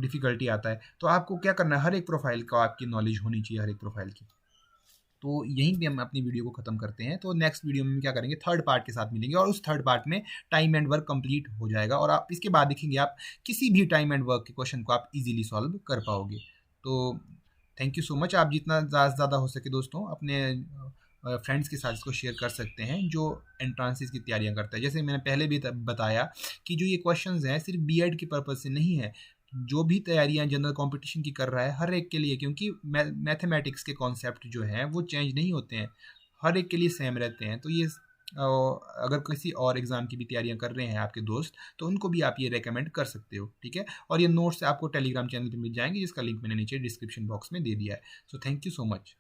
डिफिकल्टी आता है। तो आपको क्या करना है, हर एक प्रोफाइल का आपकी नॉलेज होनी चाहिए, हर एक प्रोफाइल की। तो यहीं पे हम अपनी वीडियो को खत्म करते हैं। तो नेक्स्ट वीडियो में क्या करेंगे, थर्ड पार्ट के साथ मिलेंगे, और उस थर्ड पार्ट में टाइम एंड वर्क कंप्लीट हो जाएगा, और आप इसके बाद देखेंगे आप किसी भी टाइम एंड वर्क के क्वेश्चन को आप इजीली सॉल्व कर पाओगे। तो थैंक यू सो मच। आप जितना ज़्यादा हो सके दोस्तों अपने फ्रेंड्स के साथ इसको शेयर कर सकते हैं जो एंट्रांसेस की तैयारियां करते हैं। जैसे मैंने पहले भी बताया कि जो ये क्वेश्चंस हैं सिर्फ बीएड के पर्पज़ से नहीं है, जो भी तैयारियां जनरल कंपटीशन की कर रहा है हर एक के लिए, क्योंकि मैथमेटिक्स के कॉन्सेप्ट जो हैं वो चेंज नहीं होते हैं, हर एक के लिए सेम रहते हैं। तो ये अगर किसी और एग्ज़ाम की भी तैयारियां कर रहे हैं आपके दोस्त, तो उनको भी आप ये रेकमेंड कर सकते हो, ठीक है। और ये नोट्स आपको टेलीग्राम चैनल पे मिल जाएंगे, जिसका लिंक मैंने नीचे डिस्क्रिप्शन बॉक्स में दे दिया है। So thank you so much.